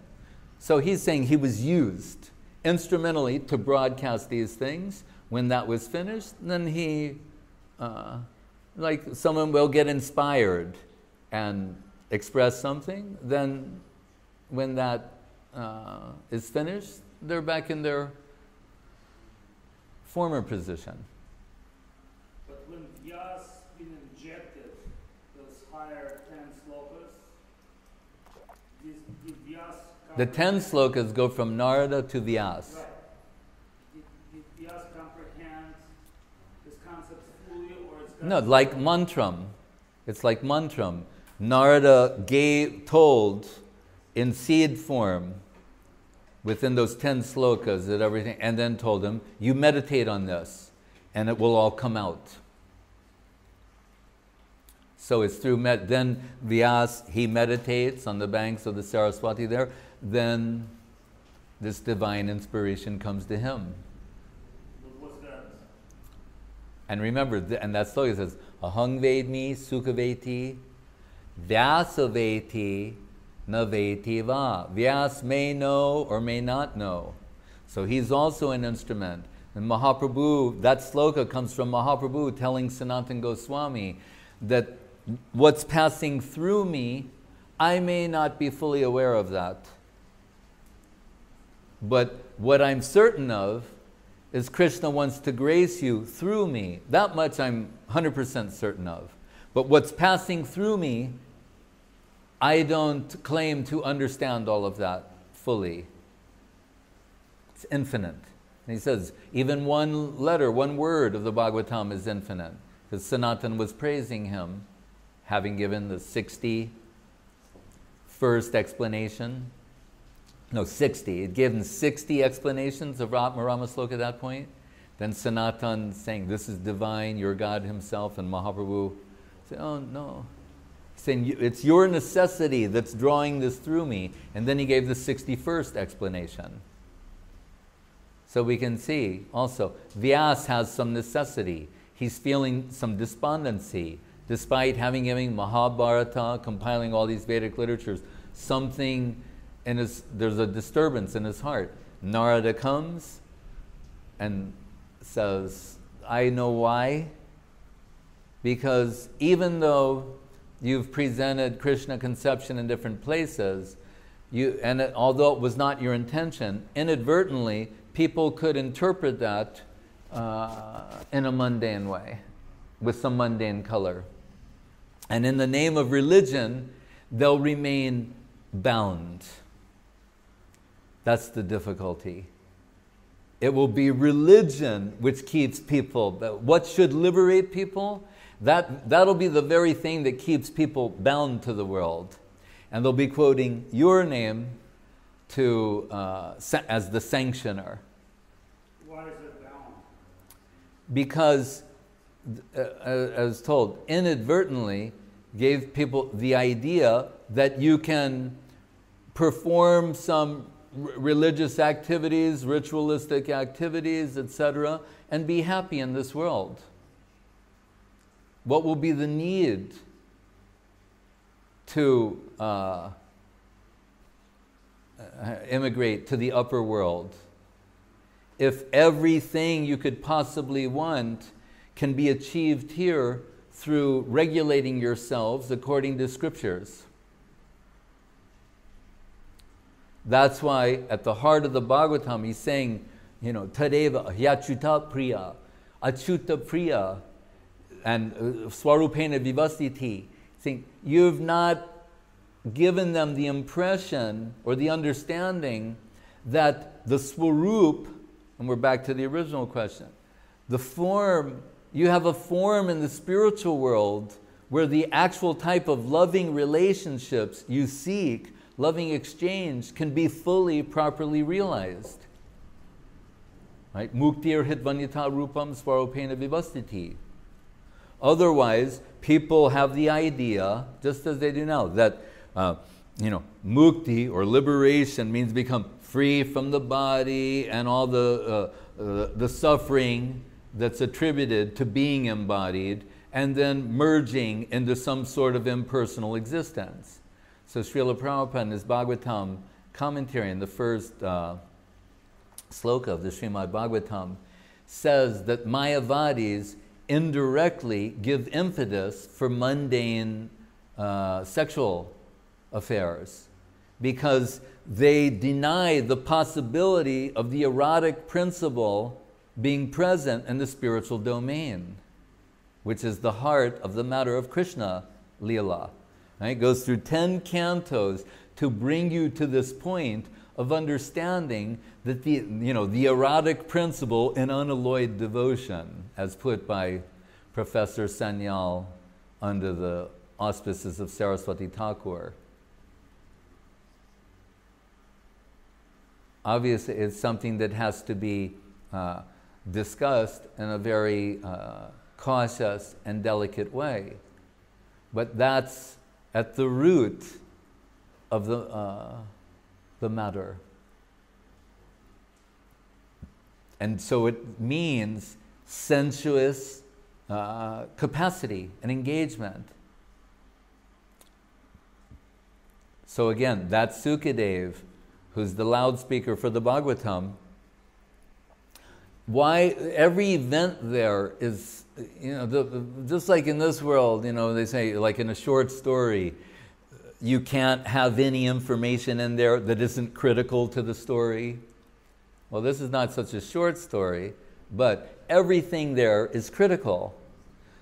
So he's saying he was used instrumentally to broadcast these things. When that was finished, then he, like someone will get inspired and express something, then when that is finished, they're back in their former position. But when Vyas been injected those higher 10 slokas, did Vyas... The 10 slokas go from Narada to Vyas. Right. Did Vyas comprehend this concept fully, or it's... No, like mantram. It's like mantram. Narada told in seed form within those 10 slokas that everything, and then told him, you meditate on this and it will all come out. So it's through, then Vyas, he meditates on the banks of the Saraswati there, then this divine inspiration comes to him. What's that? And remember, and that sloka says, Ahang Vedmi Sukhaveti Vyasaveti Naveti Va. Vyas may know or may not know. So he's also an instrument. And Mahaprabhu, that sloka comes from Mahaprabhu telling Sanatana Goswami that what's passing through me, I may not be fully aware of that. But what I'm certain of is Krishna wants to grace you through me. That much I'm 100% certain of. But what's passing through me, I don't claim to understand all of that fully. It's infinite. And he says, even one letter, one word of the Bhagavatam is infinite. Because Sanatana was praising him, having given the 61st explanation. No, 60. It gave them 60 explanations of Atmarama Sloka at that point. Then Sanatan saying, this is divine, your God himself, and Mahaprabhu said, oh no. He's saying, it's your necessity that's drawing this through me. And then he gave the 61st explanation. So we can see also, Vyas has some necessity. He's feeling some despondency, despite having given Mahabharata, compiling all these Vedic literatures. Something in his, there's a disturbance in his heart. Narada comes and says, I know why. Because even though you've presented Krishna conception in different places, although it was not your intention, inadvertently, people could interpret that in a mundane way, with some mundane color. And in the name of religion, they'll remain bound. That's the difficulty. It will be religion which keeps people. What should liberate people? That'll be the very thing that keeps people bound to the world. And they'll be quoting your name as the sanctioner. Why is it bound? Because, as told, inadvertently gave people the idea that you can perform some religious activities, ritualistic activities, etc., and be happy in this world. What will be the need to immigrate to the upper world if everything you could possibly want can be achieved here through regulating yourselves according to scriptures? That's why at the heart of the Bhagavatam he's saying, Tadeva Hyachuta Priya, Achuta Priya, and Swarupena Vivastiti, saying you've not given them the impression or the understanding that the Swarup, and we're back to the original question, the form, you have a form in the spiritual world where the actual type of loving relationships you seek, loving exchange, can be fully, properly realized. Right? Muktir hitvanyata rupam swarupena vivastiti. Otherwise, people have the idea, just as they do now, that mukti or liberation means become free from the body and all the suffering that's attributed to being embodied, and then merging into some sort of impersonal existence. So Srila Prabhupada in his Bhagavatam commentary in the first sloka of the Srimad Bhagavatam says that Mayavadis indirectly give impetus for mundane sexual affairs because they deny the possibility of the erotic principle being present in the spiritual domain, which is the heart of the matter of Krishna Leela. Right? It goes through 10 cantos to bring you to this point of understanding that the erotic principle in unalloyed devotion, as put by Professor Sanyal under the auspices of Saraswati Thakur. Obviously, it's something that has to be discussed in a very cautious and delicate way. But that's at the root of the matter. And so it means sensuous capacity and engagement. So again, that's Sukadev, who's the loudspeaker for the Bhagavatam. Why every event there is, just like in this world, they say, like in a short story, you can't have any information in there that isn't critical to the story. Well, this is not such a short story, but everything there is critical.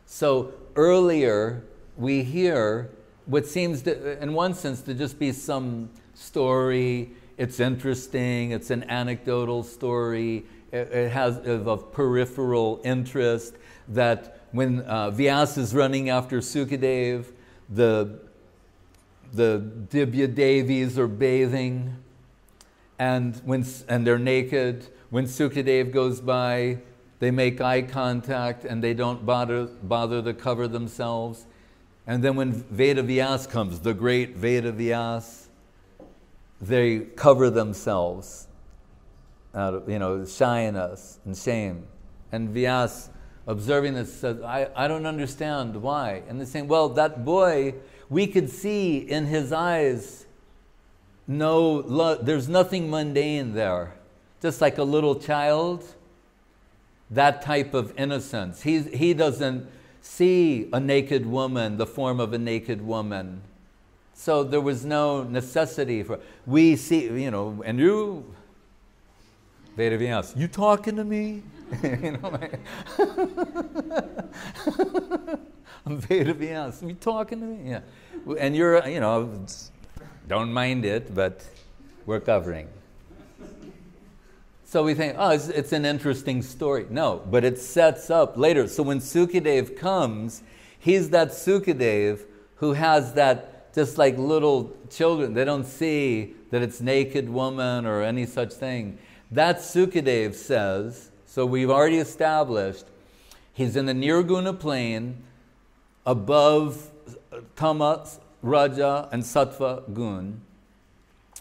So earlier we hear what seems to, in one sense, to just be some story. It's interesting, it's an anecdotal story, it has of peripheral interest, that when Vyasa is running after Sukadev, the Dibya Devis are bathing, and they're naked. When Sukadeva goes by, they make eye contact and they don't bother to cover themselves. And then when Vedavyas comes, the great Vedavyas, they cover themselves out of, shyness and shame. And Vyas, observing this, says, I don't understand why. And they're saying, well, that boy, we could see in his eyes, there's nothing mundane there. Just like a little child, that type of innocence. He doesn't see a naked woman, the form of a naked woman. So there was no necessity for, we see, and you, Vedavyas, you talking to me? I'm Vedavyas, you talking to me? Yeah. And you're, don't mind it, but we're covering. So we think, it's an interesting story. No, but it sets up later. So when Sukadeva comes, he's that Sukadeva who has that, just like little children, they don't see that it's naked woman or any such thing. That Sukadeva says, so we've already established, he's in the Nirguna plane above Tamas, Raja, and Sattva Gun,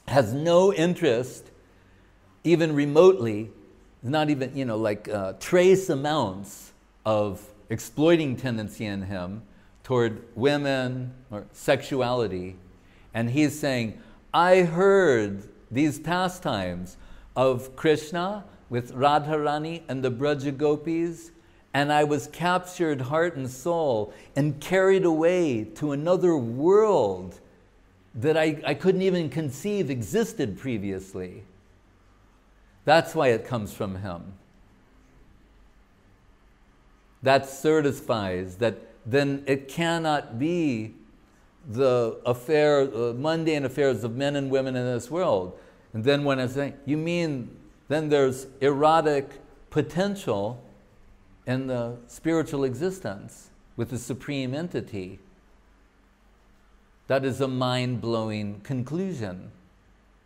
has no interest, even remotely, not even, trace amounts of exploiting tendency in him toward women or sexuality. And he's saying, I heard these pastimes of Krishna with Radharani and the Braja Gopis, and I was captured heart and soul and carried away to another world that I couldn't even conceive existed previously. That's why it comes from him. That certifies that then it cannot be the mundane affairs of men and women in this world. And then when I say, you mean then there's erotic potential in the spiritual existence with the supreme entity. That is a mind-blowing conclusion.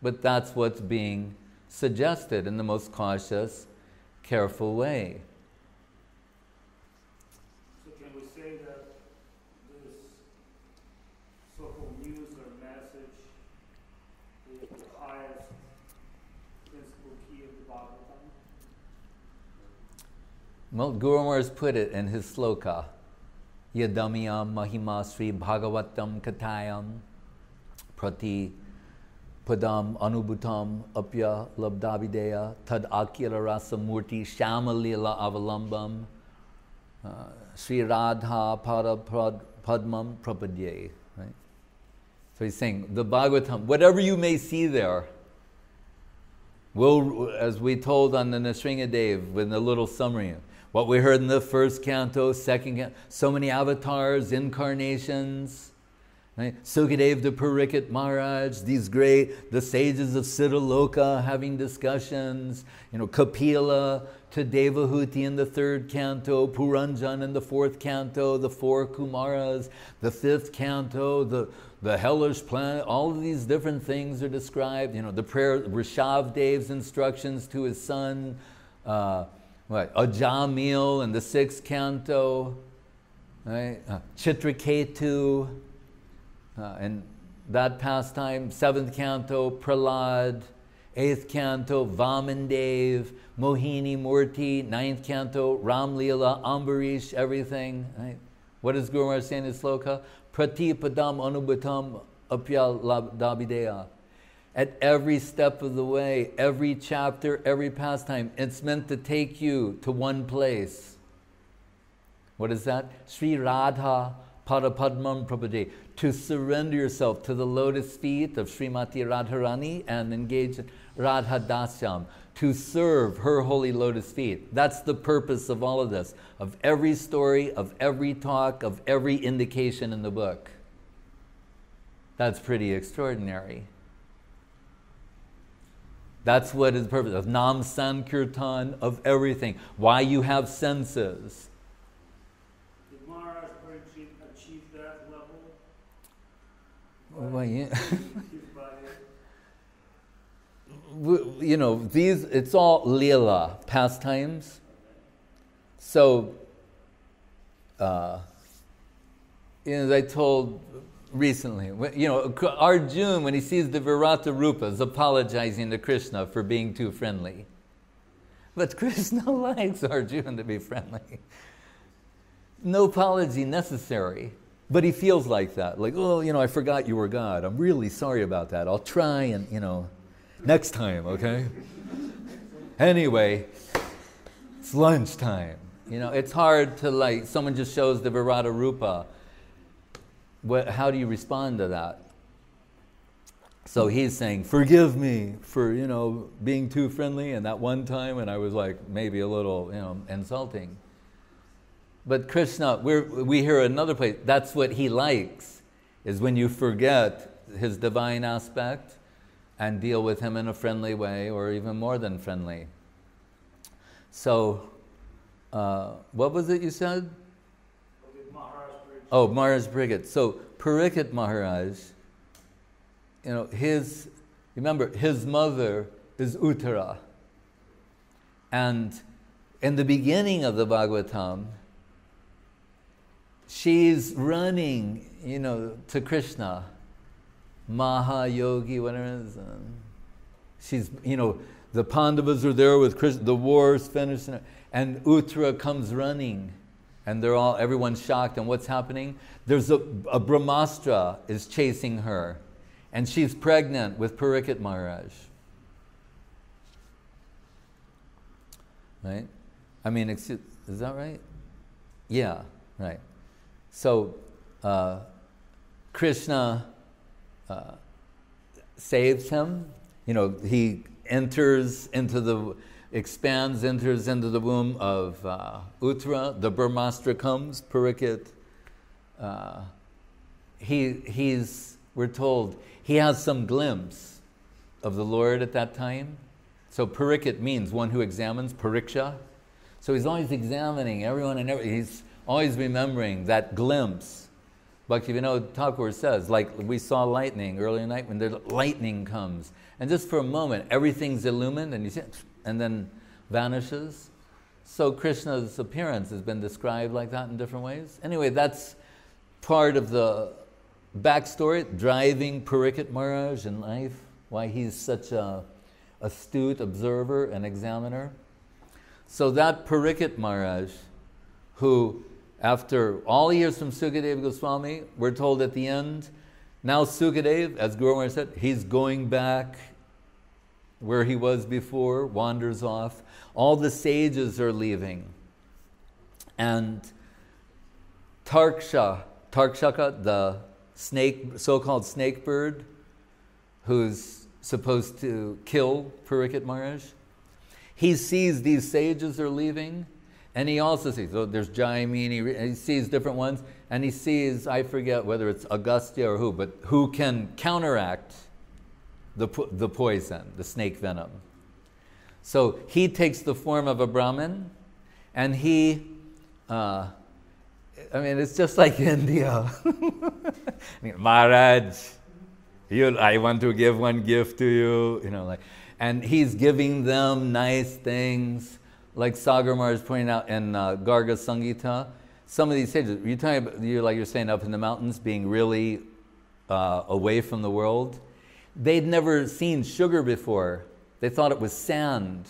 But that's what's being suggested in the most cautious, careful way. So can we say that this so-called news or message is the highest principal key of the Bhagavatam? Well, Guru Maharaj put it in his sloka, Yadamiyam Mahima Sri Bhagavatam Katayam Prati Padam Anubhutam Apya Labdavideya Tad Akila Rasa Murti Shamalila Avalambam Sri Radha Pada Padmam Prapadye. Right? So he's saying, the Bhagavatam, whatever you may see there, as we told on the Nrsingadev with the little summary, what we heard in the first canto, second canto, so many avatars, incarnations, right? Sukadeva the Pariksit Maharaj, the sages of Siddhaloka having discussions, Kapila to Devahuti in the third canto, Puranjan in the fourth canto, the four Kumaras, the fifth canto, the hellish planet, all of these different things are described. The prayer, Rishabdev's instructions to his son, Ajamil in the sixth canto, right? Chitraketu, and that pastime, seventh canto, Prahlad, eighth canto, Vamandev, Mohini Murti, ninth canto, Ramlila, Ambarish, everything. Right? What does Guru Maharaj say in his sloka? Prati padam anubhatam apya labdabideya. At every step of the way, every chapter, every pastime, it's meant to take you to one place. What is that? Sri Radha Padapadmam Prabhade. To surrender yourself to the lotus feet of Srimati Radharani and engage in Radha Dasyam. To serve her holy lotus feet. That's the purpose of all of this. Of every story, of every talk, of every indication in the book. That's pretty extraordinary. That's what is the purpose of Nam Sankirtan, of everything. Why you have senses. Did Maharaj achieve that level? Well, yeah. you know, these, it's all lila, pastimes. So, you know, as I told recently, you know, Arjuna, when he sees the Virata Rupa, is apologizing to Krishna for being too friendly. But Krishna likes Arjuna to be friendly. No apology necessary. But he feels like that. Like, oh, you know, I forgot you were God. I'm really sorry about that. I'll try and, you know, next time, okay? Anyway, it's lunchtime. You know, it's hard to, like, someone just shows the Virata Rupa. How do you respond to that? So he's saying, forgive me for, you know, being too friendly and that one time, and I was like maybe a little, you know, insulting. But Krishna, we hear another place, that's what he likes, is when you forget his divine aspect and deal with him in a friendly way, or even more than friendly. So, what was it you said? Oh, Maharaj Parikshit. So, Parikshit Maharaj, you know, remember, his mother is Uttara. And in the beginning of the Bhagavatam, she's running, you know, to Krishna. Mahayogi, whatever it is. She's, you know, the Pandavas are there with Krishna, the war's finished, and Uttara comes running. And everyone's shocked, and what's happening? There's a Brahmastra is chasing her. And she's pregnant with Parikshit Maharaj. Right? I mean, is that right? Yeah, right. So, Krishna saves him. You know, he enters into the womb of Uttara. The Brahmastra comes, Parikshit. We're told, he has some glimpse of the Lord at that time. So Parikshit means one who examines, pariksha. So he's always examining everyone and everything. He's always remembering that glimpse. Bhaktivinoda Thakur says, like we saw lightning earlier night, when the lightning comes, and just for a moment, everything's illumined, and you see, and then vanishes. So Krishna's appearance has been described like that in different ways. Anyway, that's part of the backstory, driving Parikshit Maharaj in life, why he's such a astute observer and examiner. So that Parikshit Maharaj, who after all he hears from Sukadeva Goswami, we're told at the end, now Sukadeva, as Guru Maharaj said, he's going back where he was before, wanders off. All the sages are leaving. And Tarkshaka, the snake, so-called snake bird, who's supposed to kill Parikshit Maharaj, he sees these sages are leaving, and he also sees, so there's Jaimini, and he sees different ones, and he sees, I forget whether it's Agastya or who, but who can counteract the poison, the snake venom. So he takes the form of a Brahmin, and he, I mean, it's just like India. Maharaj, I want to give one gift to you, you know, like, and he's giving them nice things, like Sagar Maharaj is pointing out in Garga Sangita. Some of these sages, you're saying up in the mountains, being really away from the world. They'd never seen sugar before. They thought it was sand.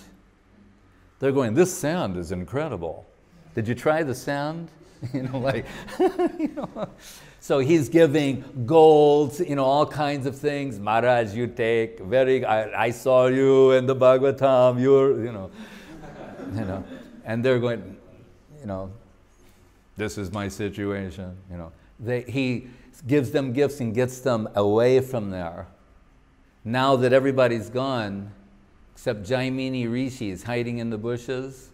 They're going, this sand is incredible. Did you try the sand? You know, like, you know. So he's giving gold, you know, all kinds of things. Maharaj, you take, I saw you in the Bhagavatam, you know, and they're going, you know, this is my situation, you know. He gives them gifts and gets them away from there. Now that everybody's gone, except Jaimini Rishi is hiding in the bushes,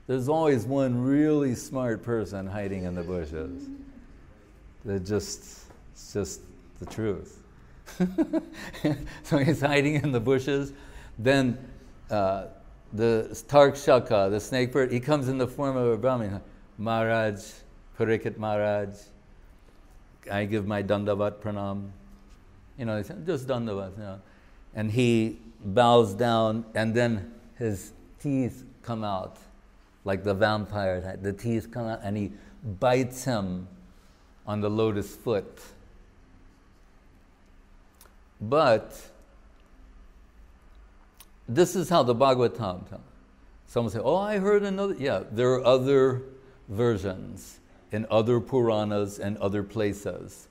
there's always one really smart person hiding in the bushes. It's just the truth. So he's hiding in the bushes. Then the Tarkshaka, the snake bird, he comes in the form of a Brahmin. Maharaj, Parikshit Maharaj, I give my Dandavat Pranam. You know, just Dandavat, you know. and he bows down, and then his teeth come out, like the vampire. The teeth come out, and he bites him on the lotus foot. But this is how the Bhagavatam tells. Someone say, oh, I heard another. Yeah, there are other versions in other Puranas and other places.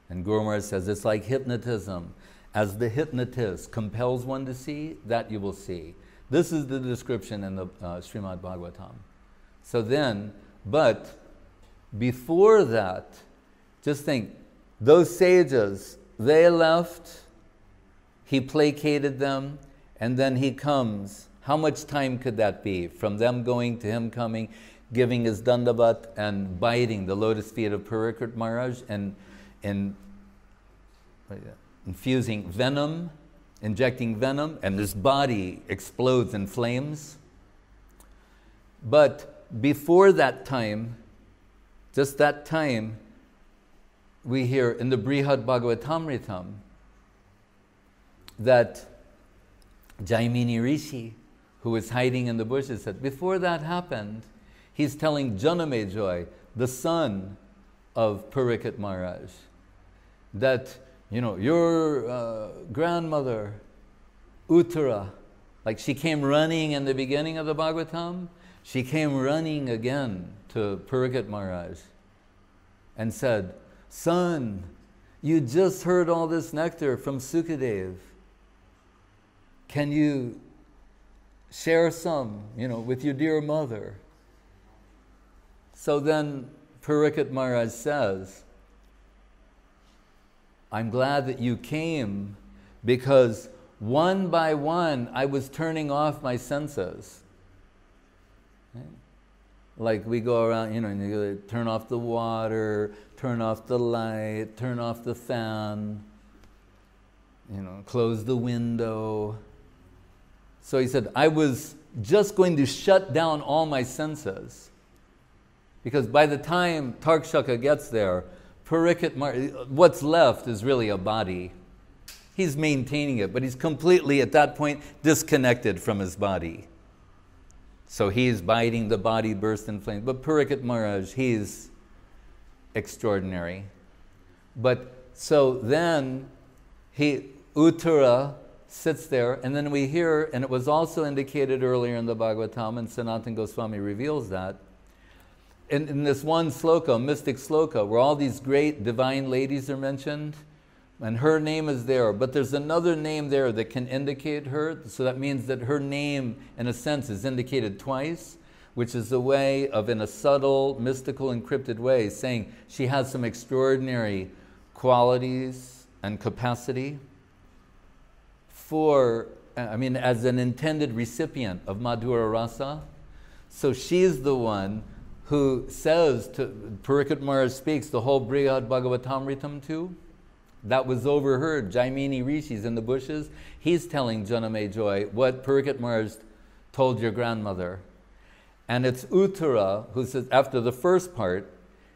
And Guru Maharaj says it's like hypnotism. As the hypnotist compels one to see, that you will see. This is the description in the Srimad Bhagavatam. So then, but before that, just think, those sages, they left, he placated them, and then he comes. How much time could that be? From them going to him coming, giving his dandavat and biting the lotus feet of Parikrit Maharaj and infusing venom, injecting venom, and this body explodes in flames. But before that time, just that time, we hear in the Brihad Bhagavatamritam that Jaimini Rishi, who was hiding in the bushes, said, before that happened, he's telling Janamejoy, the son of Parikrit Maharaj, that, you know, your grandmother, Uttara, like she came running in the beginning of the Bhagavatam, she came running again to Parikrit Maharaj and said, son, you just heard all this nectar from Sukadev. Can you share some, you know, with your dear mother? So then Parikrit Maharaj says, I'm glad that you came because one by one I was turning off my senses. Okay? Like we go around, you know, and you turn off the water, turn off the light, turn off the fan, you know, close the window. So he said, I was just going to shut down all my senses. Because by the time Tarkshaka gets there, what's left is really a body. He's maintaining it, but he's completely, at that point, disconnected from his body. So he's biting, the body bursts in flames. But Parikrit Maharaj, he's extraordinary. But so then, Uttara sits there, and then we hear, and it was also indicated earlier in the Bhagavatam, and Sanatana Goswami reveals that, in this one sloka, mystic sloka, where all these great divine ladies are mentioned, and her name is there, but there's another name there that can indicate her, so that means that her name, in a sense, is indicated twice, which is a way of, in a subtle, mystical, encrypted way, saying she has some extraordinary qualities and capacity as an intended recipient of Madhura Rasa. So she's the one who says to, Parikrit Maharaj speaks the whole Brihad Bhagavatamritam to. That was overheard. Jaimini Rishi's in the bushes. He's telling Janamejoy what Parikrit Maharaj told your grandmother. And it's Uttara who says, after the first part,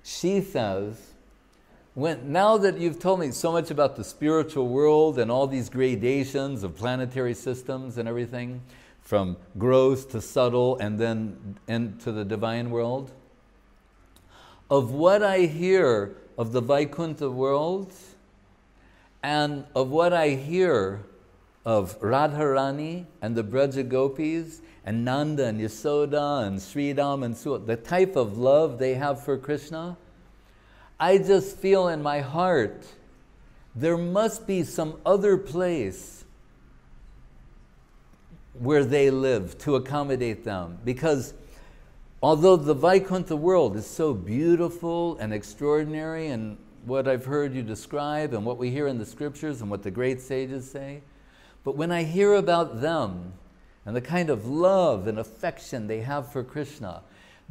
she says, now that you've told me so much about the spiritual world and all these gradations of planetary systems and everything, from gross to subtle and then into the divine world, of what I hear of the Vaikuntha world and of what I hear of Radharani and the Braja Gopis and Nanda and Yasoda and Sridham and so on, the type of love they have for Krishna, I just feel in my heart there must be some other place where they live to accommodate them. Because although the Vaikuntha world is so beautiful and extraordinary, and what I've heard you describe and what we hear in the scriptures and what the great sages say, but when I hear about them and the kind of love and affection they have for Krishna,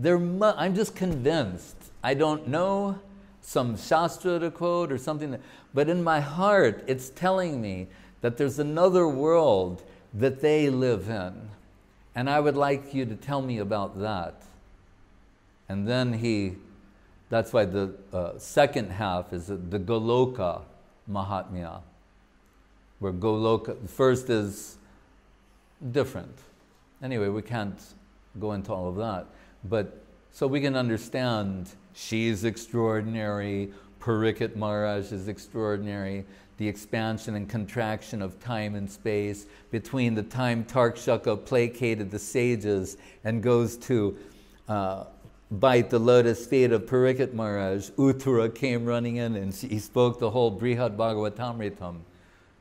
I'm just convinced. I don't know some shastra to quote or something, but in my heart it's telling me that there's another world that they live in. And I would like you to tell me about that. And then that's why the second half is the Goloka Mahatmya. where Goloka, first is different. Anyway, we can't go into all of that. But so we can understand she's extraordinary, Pariksit Maharaj is extraordinary, the expansion and contraction of time and space between the time Tarkshaka placated the sages and goes to bite the lotus feet of Pariksit Maharaj. Uttara came running in and he spoke the whole Brihad Bhagavatamritam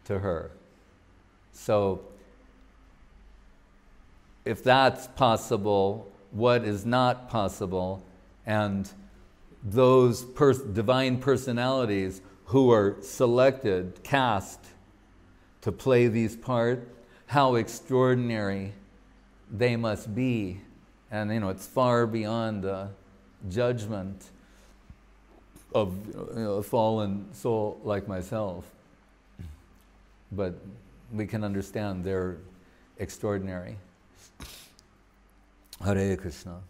to her. So, if that's possible, what is not possible? And those divine personalities who are selected, cast to play these parts, how extraordinary they must be. And it's far beyond the judgment of a fallen soul like myself. But we can understand they're extraordinary. Hare Krishna.